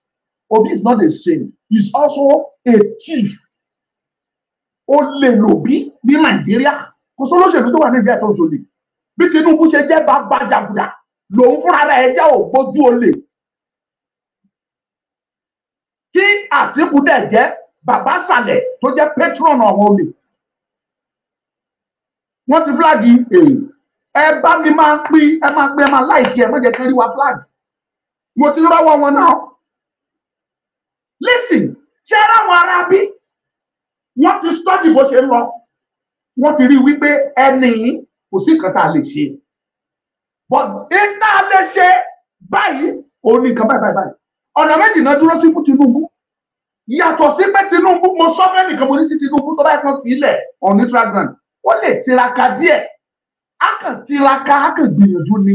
C: Obi is not a saint. He is also a thief. Ó lè lòbí ní Nàìjíríà. Kò sọ lóṣèlú tó wà ní ìgbà tó ń sọ lè. Bí Tinubu ṣe jẹ́ bàbá jàgùdà lòun fúnra rẹ̀ jẹ́ ògbójú olè. Tí Àtíkù dẹ̀ jẹ́ bàbá sàlẹ̀ tó jẹ́ patron àwọn olè. Wọ́n ti flagi ẹ bá mi máa pín ẹ máa pín ẹ máa láìkí ẹ má jẹ́ kí rí wa flag. Mo ti rọ́wọ́ wọn náà. Listen, ṣé ara wọn ará bí? Wọ́n ti study bó ṣe ń lọ. Wọ́n ti rí wípé ẹni kò sí nǹkan tá a lè ṣe. But ìta lè ṣe báyìí òun ní nǹkan báyìí. Ọ̀nà méjì náà dúró sí fún Tinubu. Yàtọ̀ sí pé Tinubu mo sọ fẹ́ nìkan mo ní tí Tinubu tó bá kan sílẹ̀ on neutral ground. Ó lè tiraka díẹ̀. A kàn tiraka, a kàn gbìyànjú ni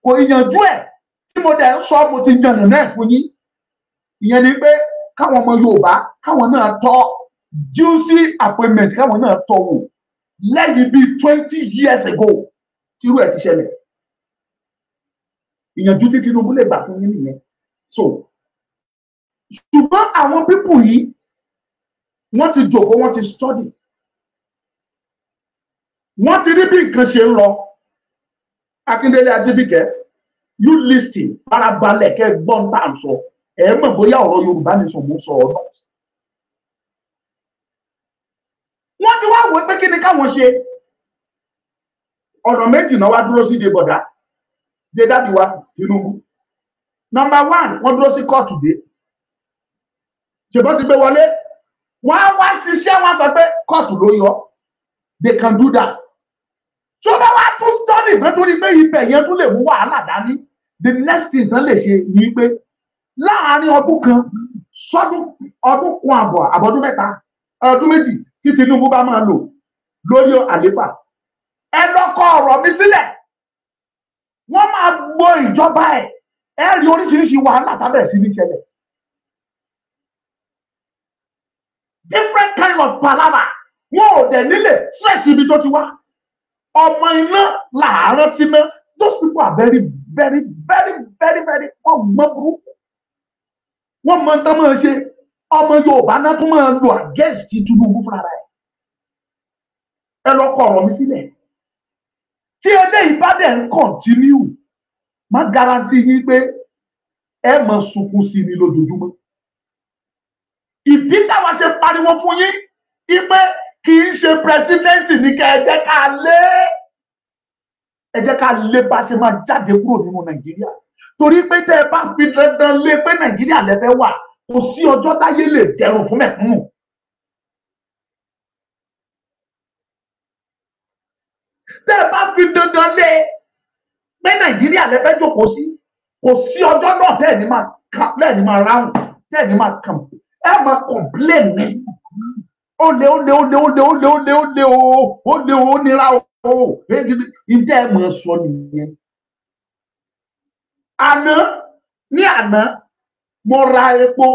C: kò ìyànjú ẹ̀ tí mo dẹ̀ ń sọ mo ti yànnà náà fún yín. Ìyẹn ni pé káwọn ọmọ Yorùbá káwọn náà tọ́ juicy appointment káwọn náà tọ́ wò lẹ́yìn bíi 20 years ago tírú ẹ̀ ti ṣẹlẹ̀. Ìyànjú tí Tinubu lè gbà fún yín nìyẹn. So ṣùgbọ́n àwọn pípù yìí wọ́n ti jókòó wọ́n ti study. Wọ́n ti rí bí nǹkan ṣe ń lọ. Akíndélé Adébíkẹ́ you listen farabalẹ̀ kẹ́ gbọ́n tá à ń sọ. Ẹ mọ̀ bóyá ọ̀rọ̀ Yorùbá nation mo sọ ọ̀rọ̀. Wọ́n ti wá wò pé kí ni káwọn ṣe. Ọ̀nà méjì náà wá dúró sí de bọ̀dá. De dábì wa Tinubu. Number one, wọ́n dúró sí kóòtù dé. Ṣèbọn ti gbé wọlé. Wọ́n á wá ṣiṣẹ́ wọn sọ pé kóòtù ló yọ. They can do that. So bá wá tún study pé torí pé ibẹ̀ yẹn tún lè mú wàhálà dání. The next thing tán lè ṣe ni pé láàárín ọdún kan sọ́dún ọdún kan àbọ̀ àbọ̀dún mẹ́ta ọdún méjì tí Tinubu bá máa lò lórí àléfà. Ẹ lọ́kọ̀ ọ̀rọ̀ mi sílẹ̀. Wọ́n máa gbó ìjọba ẹ̀. Ẹ rí oríṣiríṣi wàhálà tábẹ̀ sí ní ṣẹlẹ̀. Different kind of palava. Wọ́n ò dẹ̀ nílé stress ibi tó ti wá. Ọmọ iná làárọ̀ tí ná. Those people are very wọ́n mọ burúkú. Wọ́n mọ tán máa ṣe. Ọmọ Yorùbá náà tún máa lo against Tinubu fúnra rẹ̀. Ẹ lọ kọ ọ̀rọ̀ mi sílẹ̀. Tí eléyìí bá dẹ̀ ń continue, má guarantee yín pé ẹ máa sunkún sí ni lójoojúmọ́. Ìdí táwa ṣe pariwo fún yín ipe kì í ṣe presidency ní kẹ́ ẹ jẹ́ ká lé bá ṣe máa jáde kúrò nínú Nàìjíríà. Torí pé tẹ́ ẹ bá fi dandan lé pé Nàìjíríà lẹ fẹ́ wà, kò sí ọjọ́ táyé lè dẹrùn fún mẹ̀kúnnù. Tẹ́ ẹ bá fi dandan lé pé Nàìjíríà lẹ fẹ́ jókòó sí, kò sí ọjọ́ náà tẹ́ ẹ̀ ní máa ráhùn, tẹ́ ẹ̀ ní máa kàn. Ẹ máa complain ní. Ó lé ó nira o. Ìdí ẹ̀ máa sọ nìyẹn. Ní àná, mo ra epo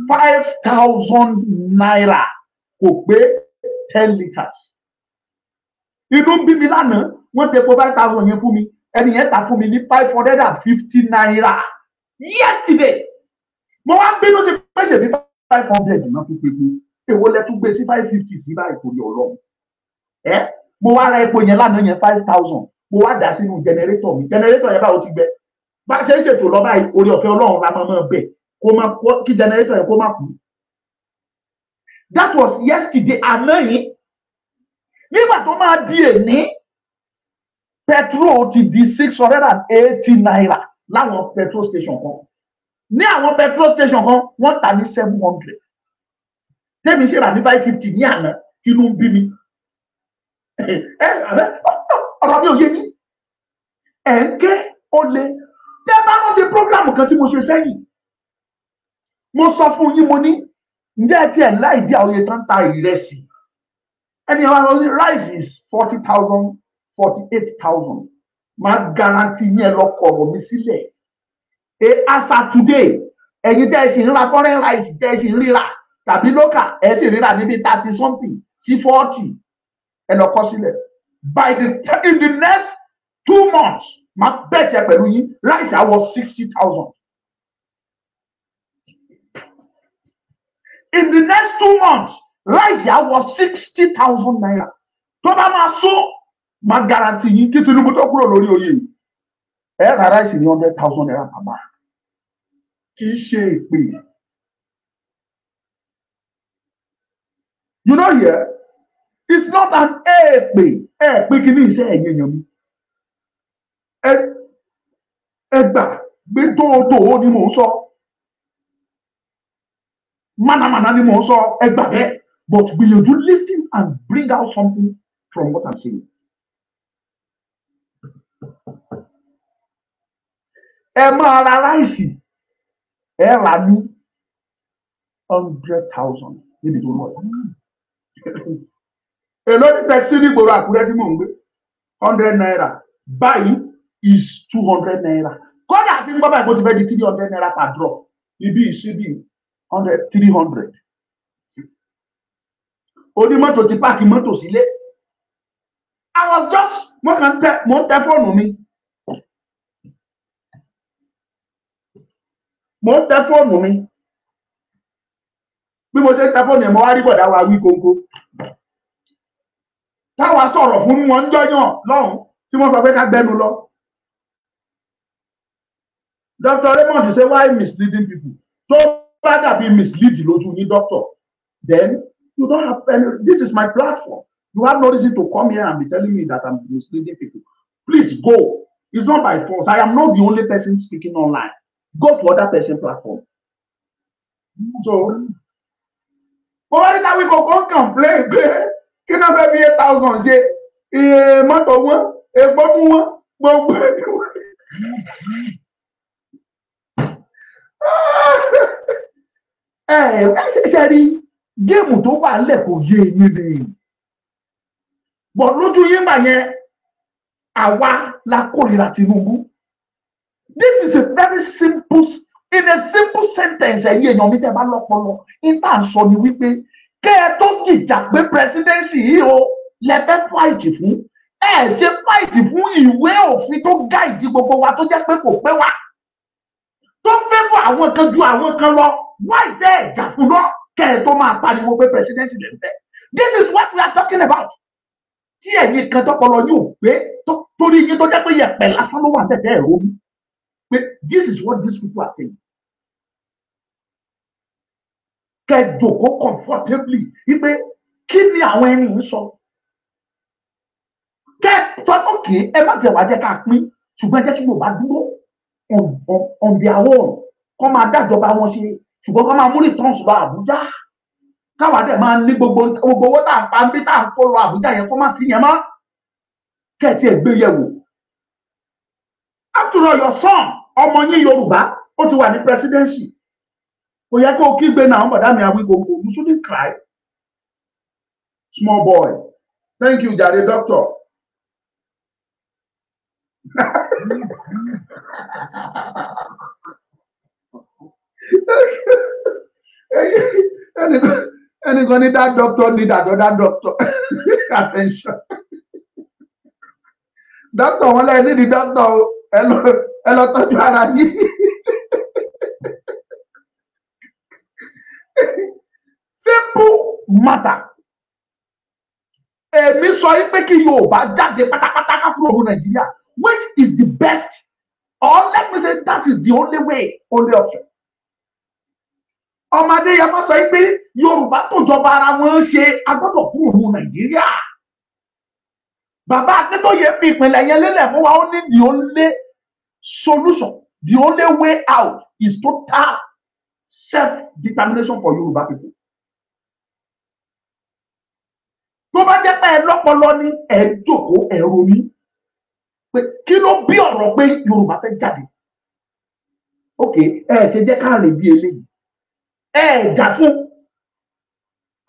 C: 5,000 naira kò pé 10 litres. Inú bí mi lánàá, wọ́n tẹ epo 5,000 yẹn fún mi. Ẹni yẹn tà fún mi ní 550 naira. Yesterday, mo wá bínú sí pé ṣe bí 500 náà tún pé èwo lẹ tún gbé sí 550 sí báyìí kò ní Ọlọ́run. Mo wá ra epo yẹn lánàá yẹn 5,000. Mo wá dà sínú generator mi. Generator yẹn báwo ti gbẹ. Bá ṣe ń ṣètò lọ báyìí orí ọ̀fẹ́ Ọlọ́run la máa bẹ̀ kí generator yẹn kó má kú. That was yesterday. Àná yìí nígbà tó máa di èní petrol ti di 680 naira láwọn petrol station kan. ní àwọn petrol station kan wọ́n tà ní 700 tẹ́mi ṣe rà ní 550 ní àná tínú ń bí mi ọ̀rọ̀ mi ò yé ní ẹ̀ ń ké ó lé tẹ́ bá rántí prógrámù kan tí mo ṣe sẹ́yìn mo sọ fún yín mo ní ǹjẹ́ ẹ tiẹ̀ láì dí àwọn iye tán ta ìrẹsì ẹni àwọn rice is 40,000 48,000 máa guarantee yẹn lọ kọ̀rọ̀ mi sílẹ̀ as at today ẹ̀yin tẹ́ ẹ sì ń ra foreign rice tẹ́ ẹ sì ń ríra tàbí local ẹ sì ríra níbi 30 something sí 40 ẹ lọ kọ sílẹ̀ in the next 2 months máa bẹ̀ tiẹ̀ pẹ̀lú yín rice á wọ 60,000. In the next 2 months rice á wọ 60,000 naira tó bá máa sọ máa guarantee yín kí Tinubu tó kúrò lórí oyè ẹ ra rice ní 100,000 naira per bag kì í ṣe ìpè. You know here, it's not an èpè kí ní iṣẹ́ ẹ̀yẹ yẹn mi. Ẹ gbà gbé tóótó ni mò ń sọ. Mánàmáná ni mò ń sọ ẹ gbà bẹ́ẹ̀ but gbìyànjú listen and bring out something from what I'm saying. Ẹ máa ra ráìsì ẹ rà ní 100,000 níbi tó lọ. Èló ní taxi ní ìgboro Àkúrẹ́ tí mò ń gbé 100 naira báyìí is 200 naira kódà tí ní bábà ìbò ti fẹ́ di 300 naira per drop ibi ìṣíbí 100 300 onímọ́tò ti páàkì mọ́tò sílé. I was just mo ń tẹ fóònù mi bí mo ṣe ń tẹ fóònù yẹn mo wá rí bọ̀dá wa wí kónkó táwa sọ̀rọ̀ fún wọn jọyàn lọ́hùn tí wọ́n sọ pé ká gbẹnu lọ. Dr. Raymond say why misleading people tó bá dàbí mislead lójú ní doctor then you don't have any. This is my platform. You have no reason to come here and be telling me that I'm misleading people. Please go. It's not by force. I am not the only person speaking online. Go to other person platform. So why we go complain kí náà fẹ́ bí 8,000 ṣe iye mọ́tò wọn epo fún wọn gbogbo ṣe rí géèmù tó wà lẹ̀ kò yé yín ni bọ̀ lójú yín mà yẹn àwa la kórìíra Tinubu. This is a very simple in a simple sentence ẹ̀yin èèyàn mi tẹ́ bá lọ́pọlọ níta sọ ni wípé kẹ́ ẹ tó jìjà pé presidency yìí o lẹ́fẹ́ fight fún ẹ ṣe fight fún ìwé òfin tó guide gbogbo wa tó jẹ́ pé kò pé wa tó fẹ́ fún àwọn kan ju àwọn kan lọ why tẹ́ ẹ jà fún lọ kẹ́ ẹ tó máa pariwo pé presidency lè fẹ́. This is what we are talking about. Tí ẹ̀yin kan tọpọlọ yóò gbé torí yín tó jẹ́ pé yẹ̀pẹ̀ lásán ló wà tẹ̀tẹ̀ ẹ̀rọ mi pé this is what these people are saying. Kẹ́ jókòó comfortably wípé kí ni àwọn ẹni ń sọ. Kẹ́ tọ́tọ́ kì í ẹ má jẹ́ wá jẹ́ ká pín ṣùgbọ́n jẹ́ kí Yorùbá dúró on their own kọ́ máa dájọba wọn ṣe ṣùgbọ́n kọ́ máa mú returns lọ Àbújá káwa dẹ̀ máa ní gbogbo owó tá à ń pa ń bí tá à ń kó lọ Àbújá yẹn kó má sí yẹn mọ́ kẹ́ ẹ tiẹ̀ gbé yẹ̀wò. After all your son ọmọ yín Yorùbá ó ti wà ní presidency kò yẹ kó o kígbe náà bọ̀dá mi àwí gbogbo you shouldn't cry small boy. Thank you jare doctor. Anybody that doctor need another doctor attention. Doctor wọn lẹ ní di doctor ẹ lọ tọ́jú ara yín. Simple matter. Èmi sọ yìí pé kí Yorùbá jáde pátápátá ká kúrò ní Nàìjíríà which is the best or let me say that is the only way only option. Ọmọdé yẹn bá sọ yìí pé Yorùbá tó jọba ara wọn ṣe agbọ́dọ̀ kúrò ní Nàìjíríà. Bàbá Akíntóyè fi ìpínlẹ̀ yẹn lélẹ̀ fún wa ó ní the only solution the only way out is total self-determination for Yoruba people. Tó bá jẹ́ pé ẹ lọ́pọlọ ní ẹ jókòó ẹ ronú pé kí ló bí ọ̀rọ̀ pé Yorùbá fẹ́ jáde. Ok, ẹ ṣe jẹ́ ká rè bí eléyìí. Ẹ jà fún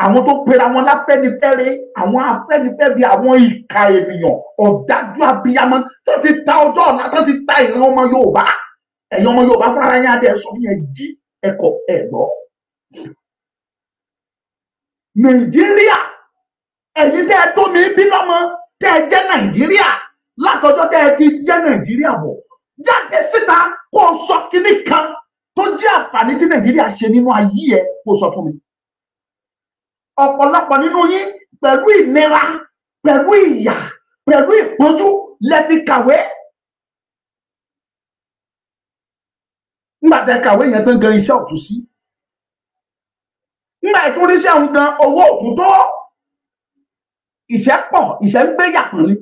C: àwọn tó pera wọn láfẹ́nifẹ́re, àwọn afẹ́nifẹ́re, àwọn ìka ènìyàn, ọ̀dájú abiyamọ tó ti ta ọjọ́ ọ̀la, tó ti ta ìran ọmọ Yorùbá. Ẹ̀yin ọmọ Yorùbá fara yín adé sọ fún yẹn jí ẹ̀kọ́ ẹ̀gbọ́. Nàìjíríà, ẹ̀yin tẹ́ ẹ tó mi bí lọ́mọ tẹ́ ẹ jẹ́ Nàìjíríà látọjọ́ tẹ́ ẹ ti jẹ́ Nàìjíríà bọ̀. Jáde síta kó o sọ kinní kan tó jẹ́ àǹfààní tí Nàìjíríà ṣe nínú ayé ẹ kó o sọ fún mi. Ọ̀pọ̀lọpọ̀ nínú yín pẹ̀lú ìnira, pẹ̀lú ìyà, pẹ̀lú ìpọ́njú lẹ fi kàwé. Nígbà tẹ́ kàwé yẹn tó ń gan iṣẹ́ ọ̀tún sí. Nígbà tó rí iṣẹ́ òun gan owó òtún tó. Ìṣẹ́ pọ̀, ìṣẹ́ ń gbé yàpọ̀ ni.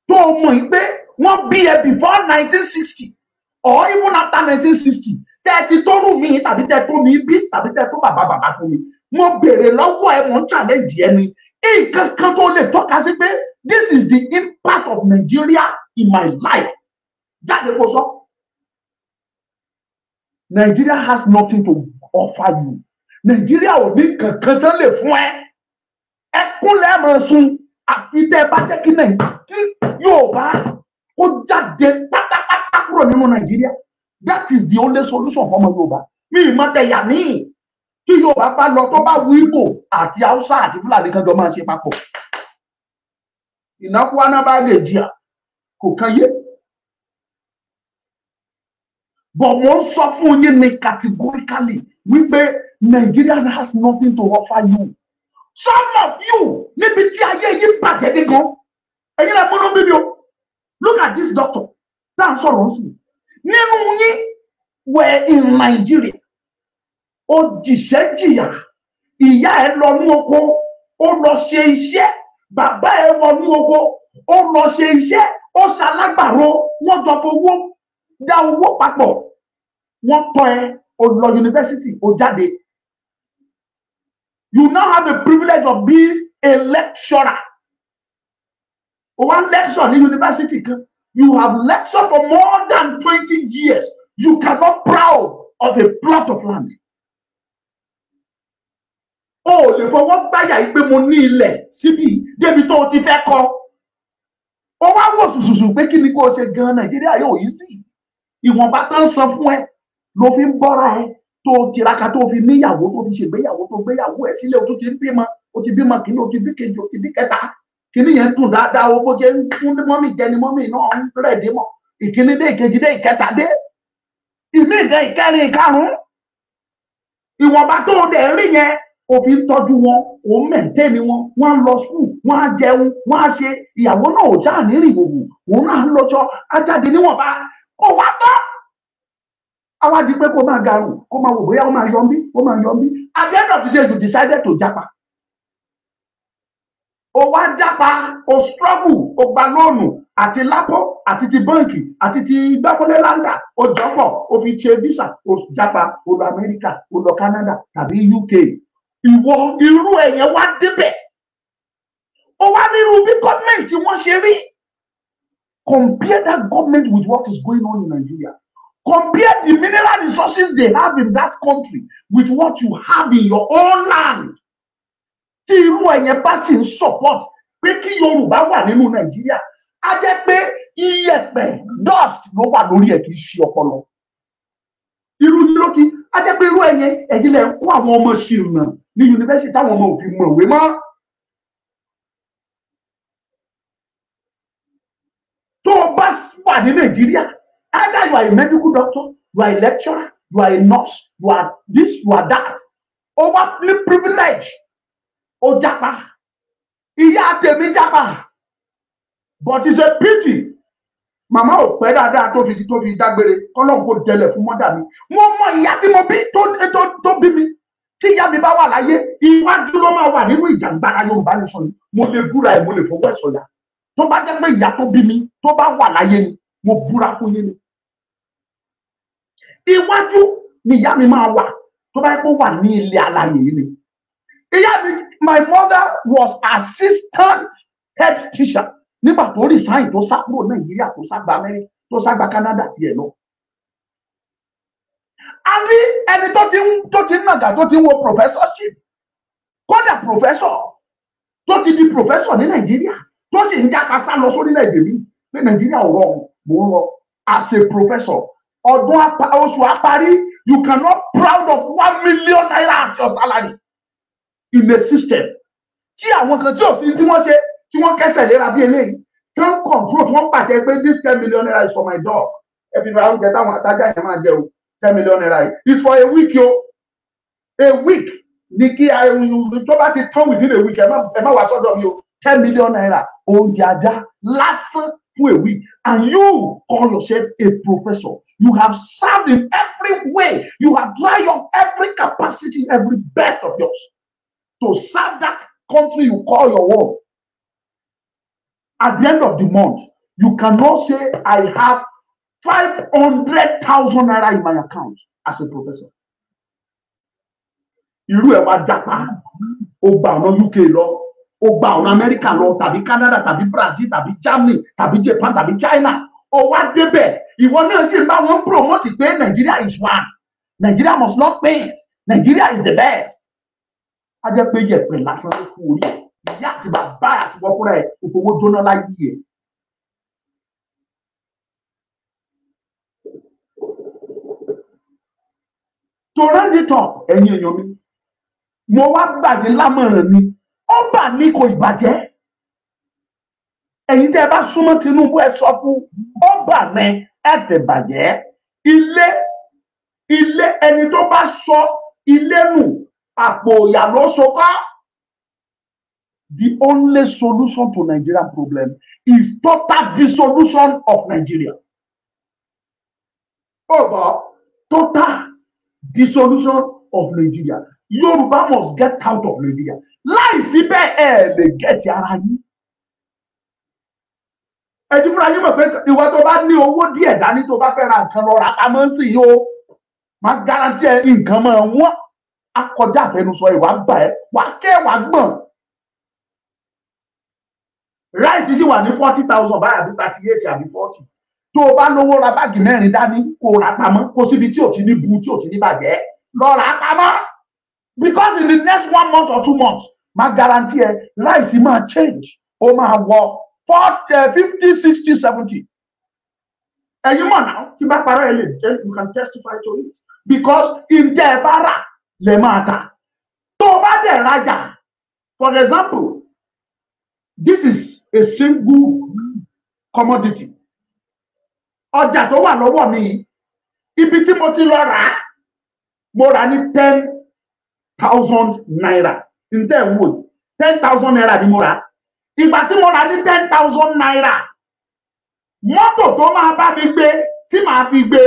C: Tó o mọ̀ pé wọ́n bí ẹ before 1960 or even after 1960 tẹ́ ti tó rú mi tàbí tẹ́ tó mi bí tàbí tẹ́ tó bàbá fún mi. Mo béèrè lọ́wọ́ ẹ, mo ń challenge ẹni. Nǹkan kan tó lè tọ́ka sí pé this is the impact of Nigeria in my life. Jáde kó sọ. Nigeria has nothing to offer you. Nigeria ò ní kankan tán lè fún ẹ. Ẹkún lẹ́ẹ̀mọ̀ sun àfi tẹ́ bá jẹ́ kí Yorùbá kó jáde pátápátá kúrò nínú Nigeria. That is the only solution for ọmọ Yorùbá. Mi ì mọ̀ tẹ̀yà ní tí Yorùbá bá lọ tó bá wú Ìgbò àti Haúsá àti Fúlàní kan jọ máa ṣe papọ̀. Ìnákúwáná bá lè jìyà kò kan yé. But mo ń sọ fún yín ní categorically wípé Nigeria has nothing to offer you. Some of you níbi tí ayé yìí bàjẹ́ dé gan. Ẹ̀yin náà gbọ́dọ̀ bíbí o. Look at this doctor. Tá à ń sọ̀rọ̀ ń sìn. Nínú yín were in Nigeria. Ó jìṣẹ́ jìyà. Ìyá ẹ lọ ní oko. Ó lọ ṣe iṣẹ́. Bàbá ẹ wọ ní oko. Ó lọ ṣe iṣẹ́. Ó ṣalágbàro. Wọ́n jọ fowó dá owó papọ̀. Wọ́n tọ́ ẹ. Ó lọ yunifásitì. Ó jáde. You now have the privilege of being a lecturer. One lecture in university, you have lectured for more than 20 years. You cannot proud of a plot of land. Oh, lè fọwọ́ gbáyà yìí pé mo ní ilẹ̀ síbi débi tó ti fẹ́ kọ́. Ó wá wò sùsùsù pé kí ni kó o ṣe gan Nàìjíríà yóò yí sí. Ìwọ̀nba tán san fún ẹ ló fi ń bọ́ra ẹ tó tiraka tó fi níyàwó tó fi ṣègbéyàwó tó gbéyàwó ẹ sílẹ̀ o tó ti bímọ o ti bímọ kìíní o ti bí kejì o ti bí kẹta. Kìíní yẹn tún dáadáa owó jẹ́ ń fún mọ́mì jẹ́ ni mọ́mì náà ń rẹ̀ dé mọ́. Ìkíní dé ìkejì dé ìkẹta dé. Ìmí ìjẹ ìkẹrin ìkarùn-ún. Ìwọ̀nba tó dẹ̀ rí yẹn òfin tọ́jú wọn òun mẹ̀ntẹ́ni wọn wọ́n á lọ skul wọ́n á jẹun wọ́n á ṣe ìyàwó náà ò já nírìn gbogbo òun náà ń lọ́jọ́ ajáde níwọ̀nba kó wá tọ́. Àwa di pé kó máa garùn kó máa wò bóyá ó máa yọ bí ó máa yọ bí. At the end of the day you decided to japa. Ó wá japa ó struggle ó gba lóònù àti lápò àti ti báǹkì àti ti gbàgbọ́lé láńdà ó jọ́pọ̀ ó fi ṣe visa ó japa ó lọ Amẹ́ríkà ó lọ Canada tàbí UK. Ìwọ irú ẹ̀yẹn wá débẹ̀. Ó wá nírú bí gọ́ọ̀mẹ̀ntì wọ́n ṣe rí. Compare that government with what is going on in Nigeria. Compare the mineral resources they have in that country with what you have in your own land. Tí irú ẹ̀yẹn bá sì ń support pé kí Yorùbá wà nínú Nàìjíríà, á jẹ́ pé iyẹ̀pẹ̀ dust ló wà lórí ẹ̀ kì í ṣe ọpọlọ. Irú ni ló ti á jẹ́ pé irú ẹ̀yẹn ẹ̀yin lẹ̀ ń kó àwọn ọmọ ṣìnà ní yunifásitì táwọn ọmọ òfin mọ̀wé mọ́. Tó o bá wà ní Nàìjíríà, either you are a medical doctor, you are a lecturer, you are a nurse, you are this, you are that. O wá ní privilege. Ó japa. Ìyá tèmi japa. But it's a pity. Màmá ò pẹ́ dáadáa tó fi dágbére kọ́lọ́n kò tẹ̀lẹ̀ fún mọ́dà mi. Mo mọ ìyá tí mo bí tó bí mi. Tí ìyá mi bá wà láyé, iwájú ló máa wà nínú ìjàngbara Yorùbá nation ni. Mo lè búra ẹ̀ mo lè fọwọ́ ẹ̀ sọ̀yà. Tó bá jẹ́ pé ìyá tó bí mi tó bá wà láyé ni, mo búra fún yín ni. Iwájú ni ìyá mi máa wà tó bá yẹ kó wà ní ilé alààyè yìí ni. Ìyá mi, my mother was assistant head teacher nígbà tó resign tó sá kúrò Nàìjíríà tó sá gba Amẹ́ríkà tó sá gba Canada tiẹ̀ lọ. A ní ẹni tó ti ń nàgà tó ti ń wo professorship, kódà professor tó ti di professor ní Nàìjíríà tó sì ń jápa sá lọ sórílẹ̀-èdè mi ní Nàìjíríà ò rọrùn, mò ń lọ as a professor. Ọdún oṣù àparí, you cannot proud of 1 million naira as your salary in a system. Tí àwọn kan tí ò sí tí wọ́n ṣe tí wọ́n kẹsẹ̀ léra bí eléyìí tí wọ́n control tí wọ́n pàṣẹ pé this 10 million naira is for my dog. Ẹbí bá oúnjẹ táwọn àtajà yẹn máa jẹ o 10 million naira is for a week yo. A week ní kí tó bá ti tán within a week ẹ má wá sọ́dọ̀ mi o 10 million naira oúnjẹ ajá lásán for a week, and you call yourself a professor. You have served in every way. You have tried up every capacity, every best of yours to serve that country you call your own. At the end of the month, you cannot say, I have 500,000 naira in my account as a professor. Irú ẹ̀ wá Japan, ó gba ọ̀nà UK lọ, ó gba ọ̀nà America lọ, tàbí Canada, tàbí Brazil, tàbí Germany, tàbí Japan, tàbí China. Ó wá débẹ̀, ìwọ náà sì bá wọn promote pé Nigeria is one. Nigeria must not fail. Nigeria is the best. A jẹ́ pé yẹ̀pẹ̀ lásán ló kú orí. Ìyá àti bàbá àti wọ́n fúnra ẹ̀ òfowó jóná láyé ẹ̀. To round it up, ẹ̀yin èèyàn mi, mo wá gbàgbé lámọ̀ràn mi, ó bà ní kò ìbàjẹ́. Ẹ̀yin tẹ́ ẹ bá súnmọ́ Tinubu ẹ sọ fún, ó bà ní ẹ tẹ̀ bàjẹ́. Ilé ẹni tó bá sọ ilé nù àpò ìyà ló so kọ́. The only solution to Nigerian problem is total dissolution of Nigeria. Total dissolution of Nigeria. Yoruba must get out of Nigeria. Láìsí bẹ́ẹ̀ lè get ara yín. Ẹ̀jú fúnra yín mọ̀ pé ìwọ tó bá ní owó díẹ̀ dání tó bá fẹ́ ra nǹkan lọ ra pamọ́ sí yìí o. Máa garanti ẹ nǹkan mọ̀ wọ́n. Akọjá àfẹnusọ ìwà gbà ẹ́ wà kẹ́ wà gbọ̀n. Rice sì wà ní 40,000 báyà bí 38 àbí 40. Tó o bá lówó ra báàgì mẹ́rin dání kó ra pamọ́ kó síbi tí ò ti ní bu tí ò ti ní bàjẹ́ lọ ra pamọ́. Because in the next 1 month or 2 months, máa guarantee ẹ rice máa change. Ó máa wọ 40, 50, 60, 70. Ẹ̀yin mọ̀ náà tí bá parọ́ ẹ lè jẹ́ you can testify to it. Because ǹjẹ́ ẹ bá rà lè máa tà. Tó o bá dẹ̀ rajà, for example, this is a single commodity. Ọjà tó wà lọ́wọ́ mi, ibi tí mo ti lọ rà á, mo rà ní 10,000 naira. Ǹjẹ́ ẹ wò 10,000 naira ni mo rà. Ìgbà tí mo rà ní 10,000 naira, mọ́tò tó máa bá mi gbé tí màá fi gbé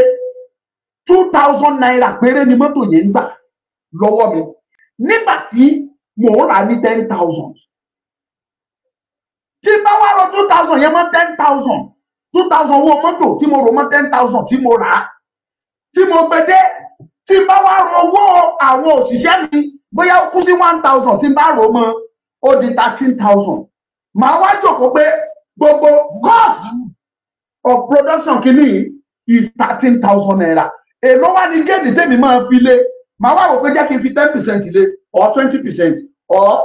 C: 2,000 naira péré ni mọ́tò yẹn ń gbà lọ́wọ́ mi. Nígbà tí mo rà ní 10,000. Tí bá wá rọ 2,000 yẹn mọ́ 10,000. 2,000 owó mọ́tò tí mo rò mọ́ 10,000 tí mo rà á. Tí mo gbé dé, tí bá wá rọ owó àwọn òṣìṣẹ́ mi, bóyá ó kú sí 1,000 tí bá rò mọ́, ó di 13,000. Màá wá jókòó pé gbogbo cost of production kìíní is 13,000 naira. Èló wá ní géèdì tèmi máa fi lé. Màá wá rò pé jẹ́ kí n fi 10% lé or 20% or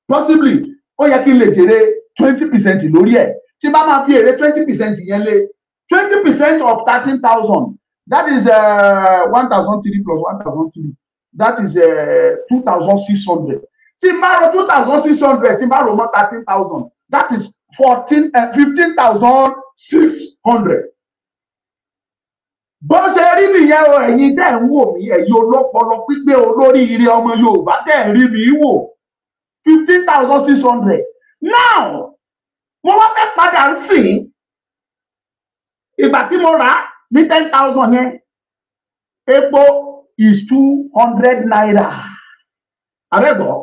C: possibly ó yẹ kí n lè jèrè 20% lórí ẹ̀. Tí bá máa fi èrè 20% yẹn lé 20% of 13,000 that is 1,003 plus 1,003 that is 2,600. Tí bá rò 2,600 tí bá rò mọ́ 13,000 that is 15,600. Bó ṣe rí nìyẹn o ẹ̀yin tẹ́ ń wò mí ẹ̀yin olópọlọ pípé olóríire ọmọ Yorùbá tẹ́ ń rí mi wò 15,600. Now mo wá fẹ́ padà ń sìn ìgbà tí mo rà ní 10,000 yẹn epo is 200 naira. Àrẹ́gbọ́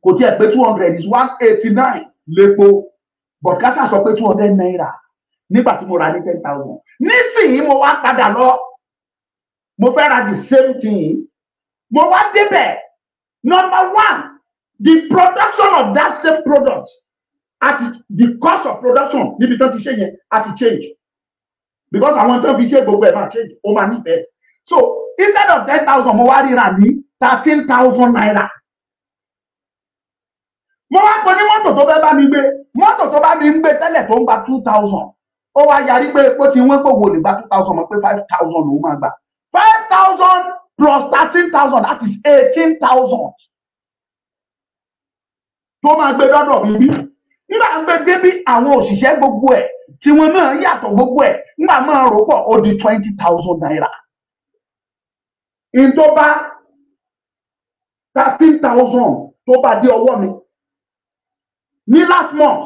C: kò tiẹ̀ pé 200 is 189 lépo but kásá sọ pé 200 naira. nígbà tí mo ra ní 10,000 nísìnyí mo wá padà lọ mo fẹ́ ra the same thing mo wá débẹ̀. Number one, the production of that same product the cost of production níbi tó ti ṣe yẹn á ti change because àwọn tó fi ṣe gbogbo ẹ̀ máa change ó máa níbẹ̀. So instead of 10,000 mo wá ríra ní 13,000 naira. Mo wá pọ̀ ní mọ́tò tó fẹ́ bá mi gbé mọ́tò tó bá mi ń gbé tẹ́lẹ̀ tó ń gba 2,000 ó wá yarí pé ó ti wọ́n pé wo lè gba 2,000 mọ̀ pé 5,000 ló máa gbà 5,000 plus 13,000 that is 18,000 tó máa gbé lọ́dọ̀ mi bí nígbà gbé débí àwọn òṣìṣẹ́ gbogbo ẹ̀ tí wọ́n náà yàtọ̀ gbogbo ẹ̀ nígbà máa rò pọ̀ ó di 20,000 naira. In tó bá 13,000 tó bá dé ọwọ́ mi ní last month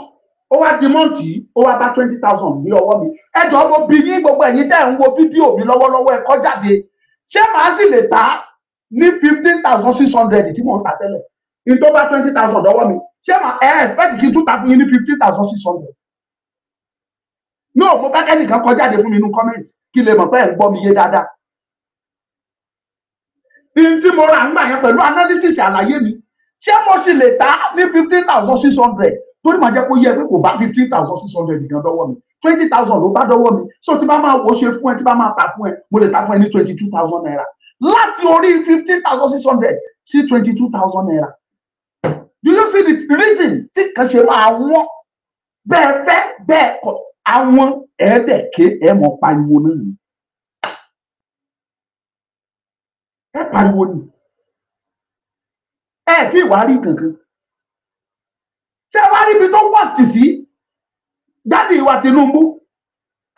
C: ó wá di mọ́ǹtì ó wá bá 20,000 ní ọwọ́ mi. Ẹ jọ̀ọ́ mo bi yín gbogbo ẹ̀yin tẹ́ ń wo fídíò mi lọ́wọ́lọ́wọ́ ẹ kọ jáde ṣé màá sì lè ta ní 15,600 tí mò ń ta tẹ́lẹ̀ in tó bá 20,000 lọ́wọ́ mi ṣé màá expect kí n tún ta fún yín ní 15,600. No, mo bá kẹ́nìkan kọ jáde fún mi nínú comment kí lè mọ̀ pé ẹ̀ ń gbọ́ mi yé dáadáa. In tí mo ra ń gbà yẹn pẹ̀lú analysis àlàyé mi ṣé mo sì lè ta ní 15,600 torí màá jẹ́ kó yẹ pé kò bá 15,600 nìkan dọ́wọ́ mi 20,000 ló bá dọ́wọ́ mi so tí bá máa wò ṣe fún ẹ tí bá máa ta fún ẹ mo lè ta fún ẹ ní 22,000 naira láti orí 15,600 sí 22,000 naira. Do you see the reason tí kan ṣe máa wọ́n bẹ́ẹ̀ fẹ́ bẹ́ẹ̀ kọ́ àwọn ẹ̀ẹ́dẹ̀kẹ́ ẹ̀ mọ̀ pariwo náà ni ẹ pariwo ni ẹ tí ìwà rí kankan ṣé wá rí ibi tó worst sí jáde ìwà Tinubu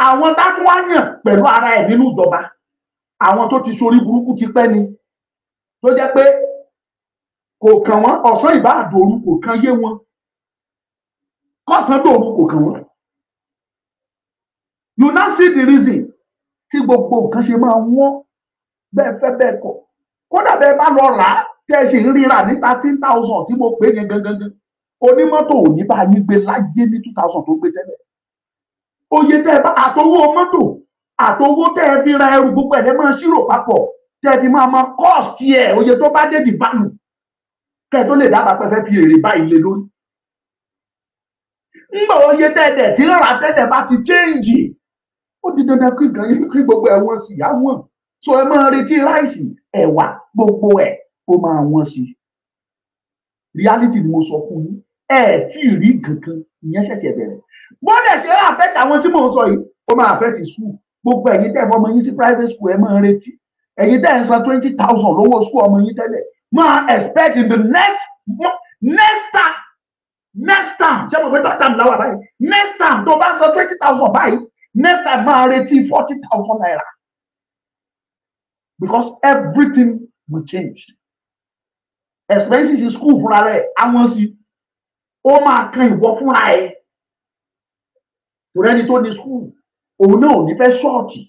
C: àwọn dákún wá yàn pẹ̀lú ara ẹ̀ nínú ìjọba àwọn tó ti ṣorí burúkú ti pẹ́ ni tó jẹ́ pé kò kàn wọ́n ọ̀sán ìbá àdòru kò kàn yé wọn kọ̀sán dòru kò kàn wọ́n. You now see the reason tí gbogbo nǹkan ṣe máa wọ́n bẹ́ẹ̀ fẹ́ bẹ́ẹ̀ kọ̀ kódà bẹ́ẹ̀ bá lọ rà á tẹ́ ẹ sì ń ríra ní 13,000 tí mo pè yẹn gangan onímọ́tò ò ní bá yín gbé láyé ní 2,000 tó gbé tẹ́lẹ̀ oye tẹ́ ẹ bá àtowó mọ́tò àtowó tẹ́ ẹ fi ra ẹrù gbogbo ẹ̀ lẹ́ máa ṣírò papọ̀ tẹ́ ẹ fi máa cost ẹ̀ oye tó bá dé di value kẹ́ ẹ tó lè dábàá pé fẹ́ fi èrè báyìí lé lórí. ńgbà oye tẹ́ ẹ dẹ̀ tí ń rà tẹ́tẹ̀ bá ti change ó di dandan kí nǹkan yín kí gbogbo ẹ̀ wọ́n sì yá wọ́n so ẹ máa retí ráìsì ẹ̀wà gbogbo ẹ̀ ó máa wọ́n sí reality ni mo sọ fún yín ẹ tí ì rí kankan ìyẹn ṣẹ̀ṣẹ̀ bẹ̀rẹ̀ bọ́dẹ̀ ṣe affect àwọn tí mò ń sọ yìí ó máa affect school gbogbo ẹ̀yin tẹ́ ọmọ yín sí private school ẹ máa retí ẹ̀yin tẹ́ ń san 20,000 lówó school ọmọ yín tẹ́lẹ̀ máa expect in the next time ṣé mo fẹ́ tọ́ time láwà báyìí next time tó bá san 20,000 báyìí next time máa retí 40,000 naira because everything will change. Expenses in school fúnra rẹ̀ àwọn sí ó máa kan ìwọ fúnra ẹ̀ torí ẹni tó ní school òun náà ò ní fẹ́ ṣọ́ọ̀tì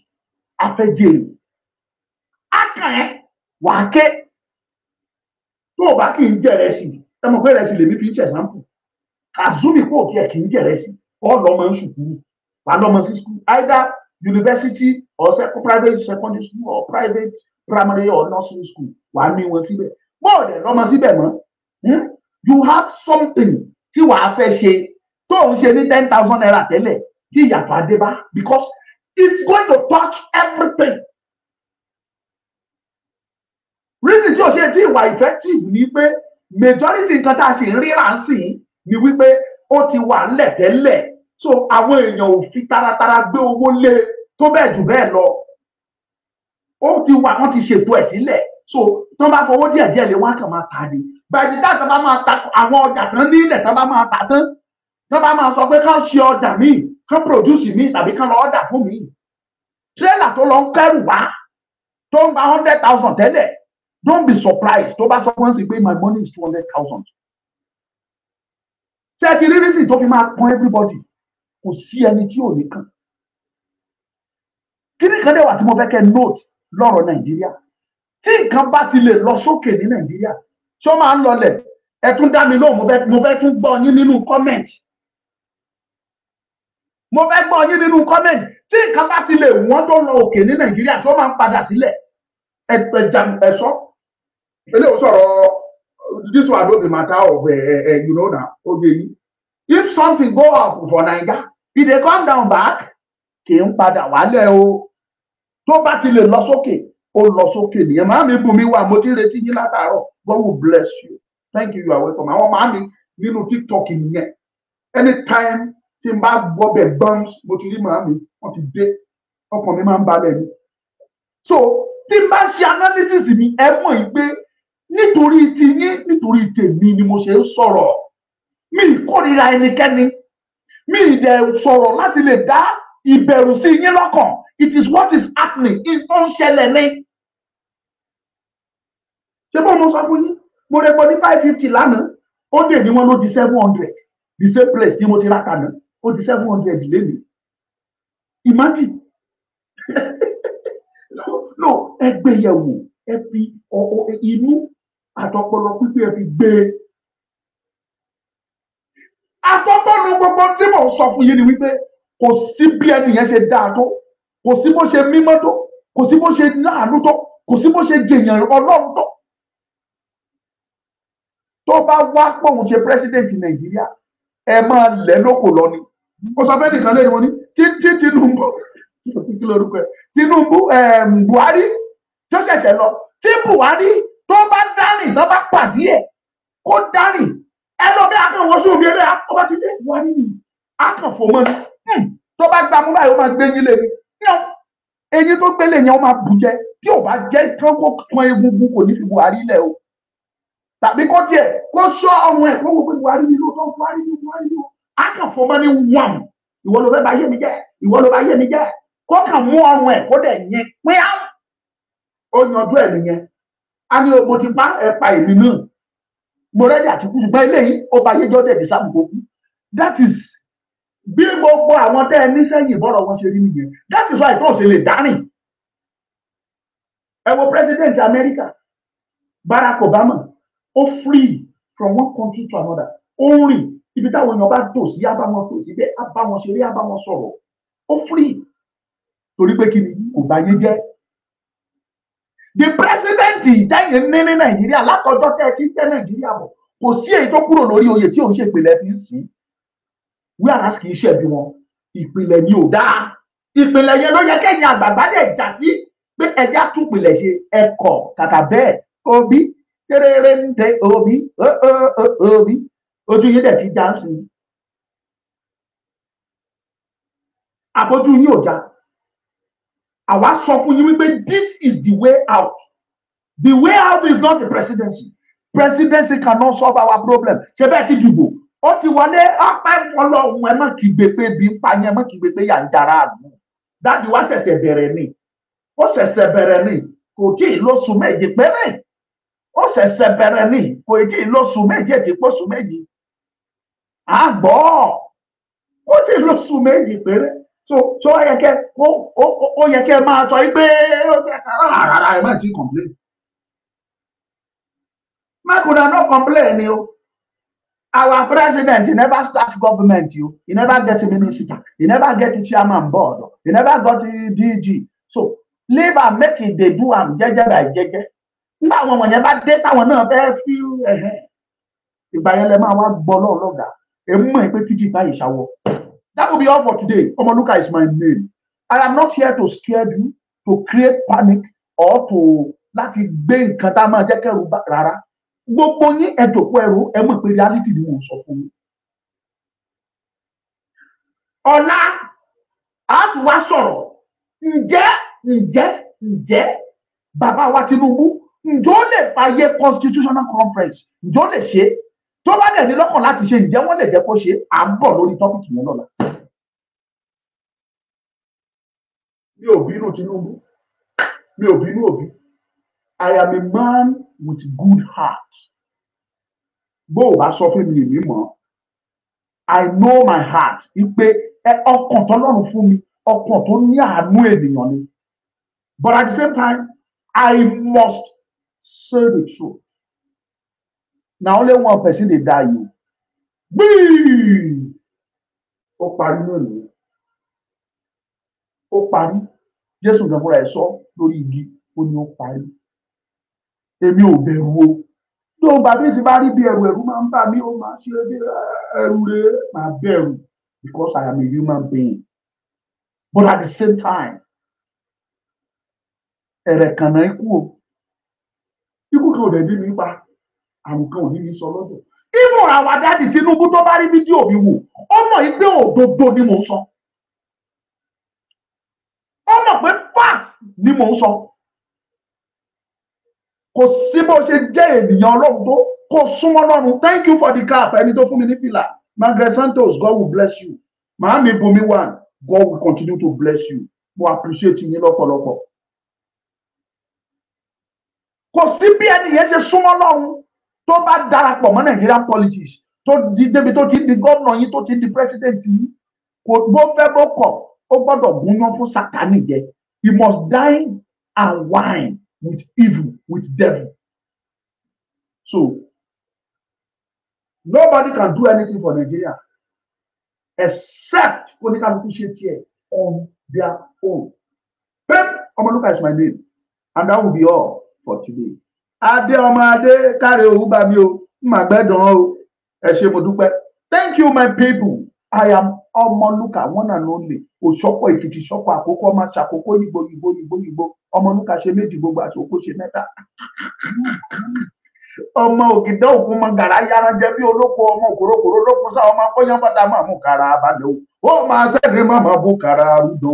C: afẹ́jèrè akàn ẹ̀ wà á ké tó o bá kì í jẹ rẹ̀ sí ẹ mọ̀ pé rẹ̀ sí lèmi fi ń ṣe example Kazumi kò kí ẹ̀ kì í jẹ rẹ̀ sí all lọ́mọ ń ṣùkúrú wà lọ́mọ sí school either university or private secondary school or private primary or nursery school wà á ní wọn síbẹ̀ bọ́ọ̀dẹ̀ lọ́mọ síbẹ̀ mọ́ you have something tí wàá fẹ́ ṣe tó ń ṣe ní 10,000 naira tẹ́lẹ̀ tí ìyàtọ̀ adé bá because it's going to touch everything. Reason tí o ṣe tí ìwà effective ni pé majority nǹkan tá a ṣe ń ríra ń sìn ni wípé ó ti wà ńlẹ̀ tẹ́lẹ̀ so àwọn èèyàn ò fi taratara gbé owó lé tó bẹ́ẹ̀ jù bẹ́ẹ̀ lọ ó ti wà wọ́n ti ṣètò ẹ̀ sílẹ̀ so tí wọ́n bá fowó díẹ̀ lé wọ́n á kàn máa tà ní báyìí dáàbò bá máa ta àwọn ọjà kan nílẹ̀ tí wọ́n bá máa tà tán tí wọ́n bá máa sọ pé kán ṣe ọjà míì kán produce míì tàbí kán lọ ọ̀dà fún míì tírélà tó lọ ń kẹ́rù wá tó ń gba 100,000 tẹ́lẹ̀ don't be surprised tó bá sọ wọ́n sì pé my money is 200,000 ṣé ẹ ti rí rísì tó fi máa pọn everybody kò sí ẹni tí ò ní kàn kí ni kan dẹ̀ wà tí mo fẹ́ kẹ́ note lọ́rọ̀ Nàìjíríà tí nǹkan bá ti lè lọ sókè ní Nàìjíríà tí ó máa ń lọlẹ̀ ẹ tún dá mi lóhùn mo fẹ́ tún gbọ́ yín nínú comment mo fẹ́ gbọ́ yín nínú comment tí nǹkan bá ti lè wọ́n tó lọ òkè ní Nàìjíríà tó máa ń padà sílẹ̀ ẹ̀sọ́ eléyìí sọ̀rọ̀ this one no be matter of you know na oge if something go up for Naija e dey come down back kì í padà wálẹ̀ o tó bá ti lè lọ sókè ó lọ sókè nìyẹn màá mi bùn mi wà mo ti retí yín látàárọ̀ God will bless you thank you are welcome àwọn màá mi nínú TikTok nìyẹn anytime tí n bá gbọ́ bẹ̀ gbọ́n mo ti rí màá mi wọ́n ti dé ọkàn mi máa ń balẹ̀ ni so tí n bá ṣe analysis mi ẹ mọ̀ yìí pé nítorí ti yín nítorí tèmi ni mo ṣe ń sọ̀rọ̀ mi ìkórìíra ẹnikẹ́ni mi ìdẹ̀ sọ̀rọ̀ láti lè dá ìbẹ̀rù sí yín lọ́kàn it is what is happening in tó ń ṣẹlẹ̀ ní. ṣé bó mo sọ fún yín mo rẹ̀ pọ̀ ní 550 lánàá ó dè ní wọn ló di 700 the same place tí mo ti rà kànáà ó di 700 lẹ́nu imagine no ẹ gbé yẹ̀wò ẹ fi inú àtọpọlọ pípé ẹ fi gbé àtọpọlọ gbogbo tí mò ń sọ fún yín ni wípé kò sí bí ẹni yẹn ṣe dáa tó kò sí bó ṣe mímọ́ tó kò sí bó ṣe láàánú tó kò sí bó ṣe jèèyàn Ọlọ́run tó tó bá wá pòun ṣe pírẹsidẹǹtì Nàìjíríà ẹ máa lẹ̀ lóko lọ ni mo sọ fẹ́ nìkan lẹ́nu wọn ní tí Tinubu Buhari tó ṣẹ̀ṣẹ̀ lọ tí Buhari tó bá dárìn tó bá pàdé ẹ̀ kó dárìn ẹ lọ bí akẹ́wọ̀n sóbi eré ọba ti dé Buhari ni akànfò mọ́ ni tó bá gbà mú báyìí ó máa gbé yín lé ní eyín tó gbélé yẹn ó máa bù jẹ tí ò bá jẹ́ tán kó kan egungun kò ní fi Buhari lẹ̀ o tàbí kó tiẹ̀ kó sọ ọrùn ẹ̀ kó wò pé Buhari ni lóòótọ́ Buhari ni akànfò mọ́ ni wàm ìwọ ló fẹ́ bá yé mi jẹ́ ìwọ ló bá yé mi jẹ́ kó kàn mú ọrùn ẹ̀ kó dẹ̀ yẹn pín á ó yanjú ẹ̀ nìyẹn a ní mo ti bá ẹ̀ pa èmi náà mo rẹ́dí àti kú ṣùgbọ́n eléyìí ó bá yéjọ́ dẹ̀ dísàbùkù kú that is bí gbogbo àwọn tẹ́ ẹ ní sẹ́yìn bọ́rọ̀ wọn ṣe rí nìyẹn that is why tó ṣe lè dárìn ẹ wo president America Barack Obama ó free from one country to another ó ń rìn ibi táwọn èèyàn bá tò sí abá wọn tò sí bẹ́ẹ̀ abá wọn ṣeré abá wọn sọ̀rọ̀ ó free torí pé kí ni kò bá yé jẹ́ the president ìtẹ́yìn ní Nàìjíríà látọjọ́ tẹ́ ẹ ti ń tẹ́ Nàìjíríà bọ̀ kò sí èyí tó kúrò lórí oyè tí òun ṣe ìpìlẹ̀ fi ń sìn wíwárà kì í ṣẹ̀bi wọn ìpìlẹ̀ ni ò dáa ìpìlẹ̀ yẹn ló yẹ kẹ́yìn àgbààgbà dẹ̀ jà sí pé ẹja tún ìpìlẹ̀ ṣe ẹ̀kọ́ kàkà bẹ́ẹ̀ Obi kéréré ń tẹ Obi Obi ojú yín dẹ̀ ti já sí i àbójú yín ò já àwa sọ fún yín wípé this is the way out the way out is not the presidency cannot solve our problem ṣe bẹ́ẹ̀ ti dìbò ó ti wọlé ọpẹ́ Ọlọ́run ẹ má kígbe pé bí ń pa yẹn má kígbe pé yà ń dára àdúgbò dáàdi wá ṣẹ̀ṣẹ̀ bẹ̀rẹ̀ ni ó ṣẹ̀ṣẹ̀ bẹ̀rẹ̀ ni kò tí ì lóṣù méjì péré ó ṣẹ̀ṣẹ̀ bẹ̀rẹ̀ ni kò tí ì lóṣù méjì ètí póṣù méjì àgbọ̀ kò tí ì lóṣù méjì péré so ó yẹ kẹ́ ó yẹ kẹ́ máa sọ pé rárá ẹ má ti complain má kùnà no complain ni o. Our president, he never start government, he never get a minister, he never get a chairman board, he never got a DG. So leave and make it, they do am jeje by jeje. Nígbà wọn wọ̀nyẹn bá dé táwọn náà fẹ́ fi ìgbà yẹn lẹ máa wá gbọ́ lọ́gà. Èmi mọ̀ pé kíjì báyìí ṣàwọ̀. That will be all for today. Omoluka is my name. I am not here to scare you, to create panic or to láti gbé nǹkan tá a máa jẹ́ kẹ́rù rárá. Gbogbo yín ẹjọpọ ẹrù ẹ mọ̀ pé reality ni wọ́n sọ fún mi. Ọlá a tún wá sọ̀rọ̀ ǹjẹ́ bàbá wa Tinubu ǹjọ́ ó lè fàyè constitutional conference ǹjọ́ ó lè ṣe tó bá dẹ̀ ní lọ́kàn láti ṣe ǹjẹ́ wọ́n lè jẹ́ kó ṣe à ń bọ̀ lórí tọ́pìkì yẹn lọ́la. Mi ò bínú Tinubu mi ò bínú Obi. I am a man with good heart. Bó o bá sọ fún mi èmi mọ̀, I know my heart. Ipe ọkàn t'Ọlọ́run fún mi, ọkàn tó ní àánú ènìyàn ni. But at the same time, I must say the truth. Na only one person dey die you. Gbíì! Ó parí náà nìyẹn. ó parí. Jésù gan fúnra ẹ̀ sọ lórí igi ó ní ó parí. Èmi ò bẹ̀rù o. Tó bá bí ti bá rí bí ẹ̀rù máa ń bà mí, ó máa ṣe ẹ̀rù rẹ̀ máa bẹ̀rù because I am a human being. But at the same time, ẹ̀rẹ̀ kan náà ikú o. Ikú kan ò dẹ̀ bí mi pa, àrùn kan ò ní mi sọ lọ́dọ̀. Even our daddy Tinubu tó bá rí fídíò mi wò, ó mọ̀ yìí pé òdodo ni mò ń sọ. Ó mọ̀ pé fact ni mò ń sọ. Kò sí bó ṣe jẹ́ ènìyàn Ọlọ́run tó kò súnmọ́ Ọlọ́run. Thank you for the cap. Ẹni tó fún mi ní fìlà. Margaret Santos, God will bless you. Màámi Bùnmi one, God will continue to bless you. Mo appreciate yín lọ́pọ̀lọpọ̀. Kò sí bí ẹni yẹn ṣe súnmọ́ Ọlọ́run tó bá darapọ̀ mọ́ Nigerian politics tó di débi tó ti di gómìnà yín tó ti di president yín. Kò bó fẹ́ bó kọ̀ ó gbọ́dọ̀ gúnyán fún Sátánì jẹ. He must dine and wine with evil, with devil. So, nobody can do anything for Nigeria except political shit on their own. Pep Omoluka is my name, and that will be all for today. Ade Omade kare oba mi o, magbedan o, ẹ ṣé mo dúpẹ́. Thank you, my people. I am Omoluka, one and only. Òṣọ́pọ̀ Èkìtì ṣọ́pọ̀ àkókò ọmọ ṣàkókò yìgbò. Omoluka ṣe méjì gbogbo àṣòkò ṣe mẹ́ta. Ọmọ ògìdá òkun mọ gàrà yára jẹ bí olóko ọmọ òkòrókòrò olókun sá ọmọ akọyán bàtà máa mú kàrà abalẹ o. Ó máa ṣẹ́gun máa máa bú kàrà arúgbó.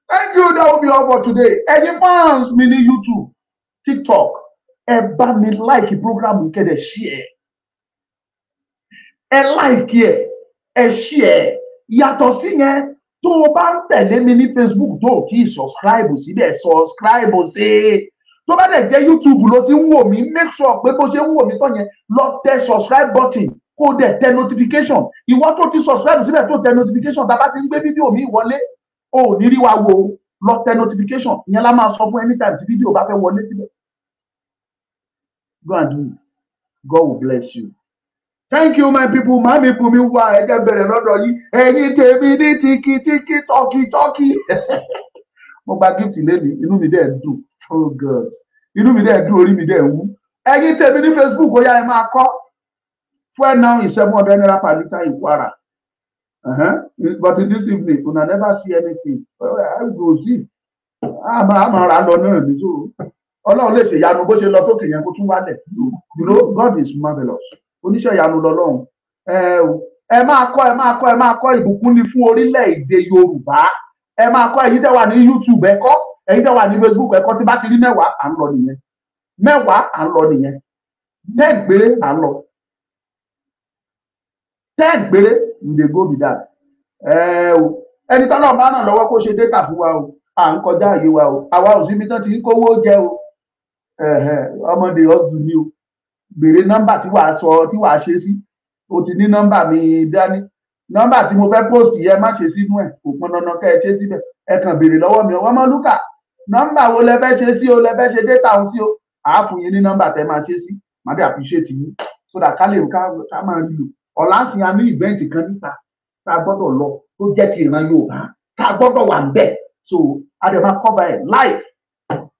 C: Thank you, that will be all for today. Ẹ̀yin fans mi ní YouTube, TikTok, ẹ bá mi like program kẹ́dẹ̀ share. Ẹ like ẹ share. Yàtọ̀ sí yẹn, tó o bá ń tẹ̀lé mi ní Facebook tó o ti subscribe síbẹ̀ subscribe sí. Tó bá dẹ̀ jẹ́ YouTube ló ti ń wò mí, make sure pé bó ṣe ń wò mí tán yẹn lọ tẹ subscribe button kó o dẹ̀ tẹ notification. Ìwọ tó ti subscribe síbẹ̀ tó tẹ notification tá a bá ti ń gbé fídíò mi wọlé o ò ní rí wa wo lọ tẹ notification ìyẹn la máa sọ fún anytime tí fídíò bá fẹ́ wọlé síbẹ̀. Go and do it. God will bless you. Thank you, my people. Mami Bùnmi wá ẹjẹ bẹ̀rẹ̀ lọ́dọ̀ yìí. Ẹ̀yin tèmi ní tiki tọ́kì. Mo gba gift lẹ́nu, inú mi dẹ̀ dùn. Oh God. Inú mi dẹ̀ dùn, orí mi dẹ̀ wú. Ẹ̀yin tèmi ní Facebook, ó yá ẹ máa kọ́. Fuel now is 700 naira per litre in Kwara. But in this evening, una never see anything. I go see. Àmà ra lọ náà ní so. Ọlọ́run lè ṣe ìyanu bó ṣe lọ sókè yẹn kó tún wálẹ̀. You know, God is marvelous. Oníṣẹ́ ìyanu lọ́lọ́run. Ẹ máa kọ́ ìbùkún ní fún orílẹ̀-èdè Yorùbá. Ẹ máa kọ́ ẹ̀yin tẹ́ wà ní YouTube ẹ kọ́, ẹ̀yin tẹ́ wà ní Facebook ẹ kọ́ tí bá ti rí mẹ́wàá à ń lọ nìyẹn. Mẹ́wàá à ń lọ nìyẹn. 10 gbére à ń lọ. 10 gbére we dey go be that. Ẹni tọ́lọ́ bá ràn lọ́wọ́ kó ṣe data fún wa o. À ń kọjá àyè wa o. Àwa ò síbi tán ti ń kówó jẹ o. Ọmọdé ọ̀sùn ni o. Béèrè nọ́mbà tí wàá sọ tí wàá ṣe sí. O ti ní nọ́mbà mi dání. Nọ́mbà tí mo fẹ́ post yẹ má ṣe sínú ẹ̀. Kò pọn dandan kẹ́ ẹ ṣe síbẹ̀. Ẹ kàn béèrè lọ́wọ́ mi. Omoluka, nọ́mbà wo lẹ fẹ́ ṣe sí o? Lẹ fẹ́ ṣe data òun sí o? Àá fún yín ní nọ́mbà tẹ́ máa ṣe sí. Màá dé appreciate yín. So that ká lè ká máa rí lò. Ọ̀la sì á ní event kan níta. Tá a gbọ́dọ̀ lọ tó jẹ́ ti ìran Yorùbá. Tá a gbọ́dọ̀ wà ń bẹ̀. So a dẹ̀ máa cover ẹ̀ live.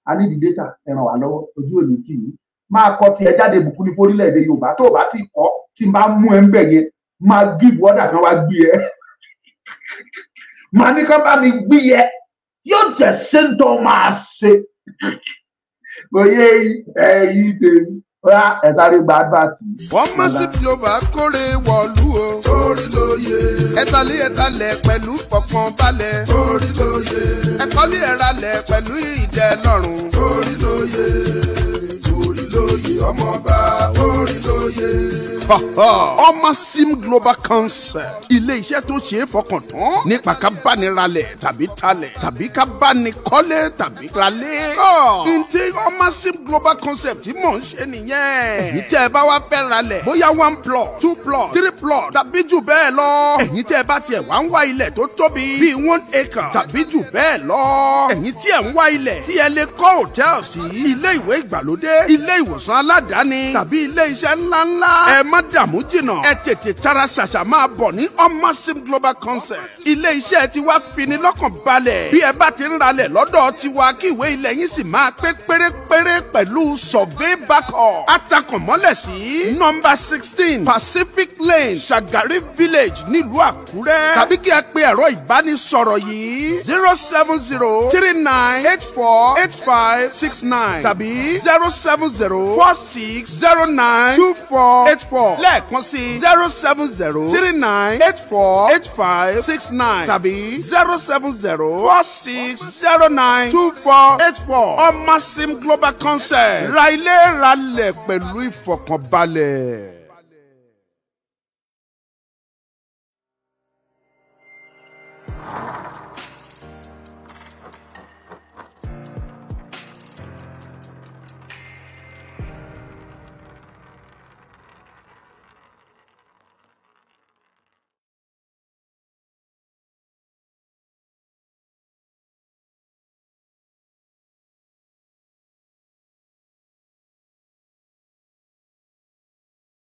C: A ní di data ẹ ràn wá lọ́wọ́ ojú òní tì yín. Máa kọ tiẹ̀ jáde bùkún ní forílẹ̀-èdè Yorùbá tó o bá ti kọ́ tí n bá mú ẹ ń bẹ̀ yẹn máa give order kan wá gbé ẹ. Màá ní kán bá mi gbé yẹ tí ó jẹ́ sẹ́ńtọ̀ máa ṣe. Oyè ẹ̀yìn tèmi ọ̀yá ẹ̀ sáré gba advert.
B: Wọ́n mọ̀ sí Global kórè wọ̀lú o. Torí lóye. Ẹ̀talẹ̀ pẹ̀lú pọ̀pọ̀n balẹ̀. Torí lóye. Ẹ̀kọ́lé ẹ̀ralẹ̀ pẹ̀lú ìdẹ́lọ́rùn. Torí lóye. Torí lóye ọmọọba. Torí lóye. Omasim Global Concept. Ilé iṣẹ́ tó ṣe é fọkàn tán nípa ká bá ní ralẹ̀ tàbí talẹ̀ tàbí ká bá ní kọ́lé tàbí ralé. Ǹjẹ́ Omasim Global Concept tí mò ń ṣe nìyẹn. Ẹ̀yin tẹ́ ẹ bá wá fẹ́ ralẹ̀ bóyá 1 plot 2 plot 3 plot tàbí jù bẹ́ẹ̀ lọ. Ẹ̀yin tẹ́ ẹ bá tiẹ̀ wá ń wá ilẹ̀ tó tóbi bíi 1 acre tàbí jù bẹ́ẹ̀ lọ. Ẹ̀yin tí ẹ̀ ń wá ilẹ̀ tí ẹ lè kọ́ hòtẹ́ẹ̀lì sí, ilé ìwé ìgbàlódé, ilé ìwòsàn aládàáni tàbí ilé iṣẹ́ ńláńlá. Ẹ má dààmú jìnnà ẹ tètè tara ṣàṣà máa bọ̀ ní Omosim Global Concept. ilé iṣẹ́ tiwa fini lọ́kàn balẹ̀ bí ẹ bá ti ń ralẹ̀ lọ́dọ̀ tiwa kí ìwé ilẹ̀ yín sì máa pé pérépéré pẹ̀lú survey backup. atakànmọ́lẹ̀ sí nọ́mbà 16 Pacific Lane Shagari Village nílùú Àkúrẹ́ tàbí kí ẹ pe ẹ̀rọ ìbánisọ̀rọ̀ yìí 07039848569 tàbí 07046092484 lẹ́ẹ̀kan sí 07039848569 tàbí 07046092484 Omosim Global Concept ra ilé ra lẹ̀ pẹ̀lú ìfọ̀kànbalẹ̀.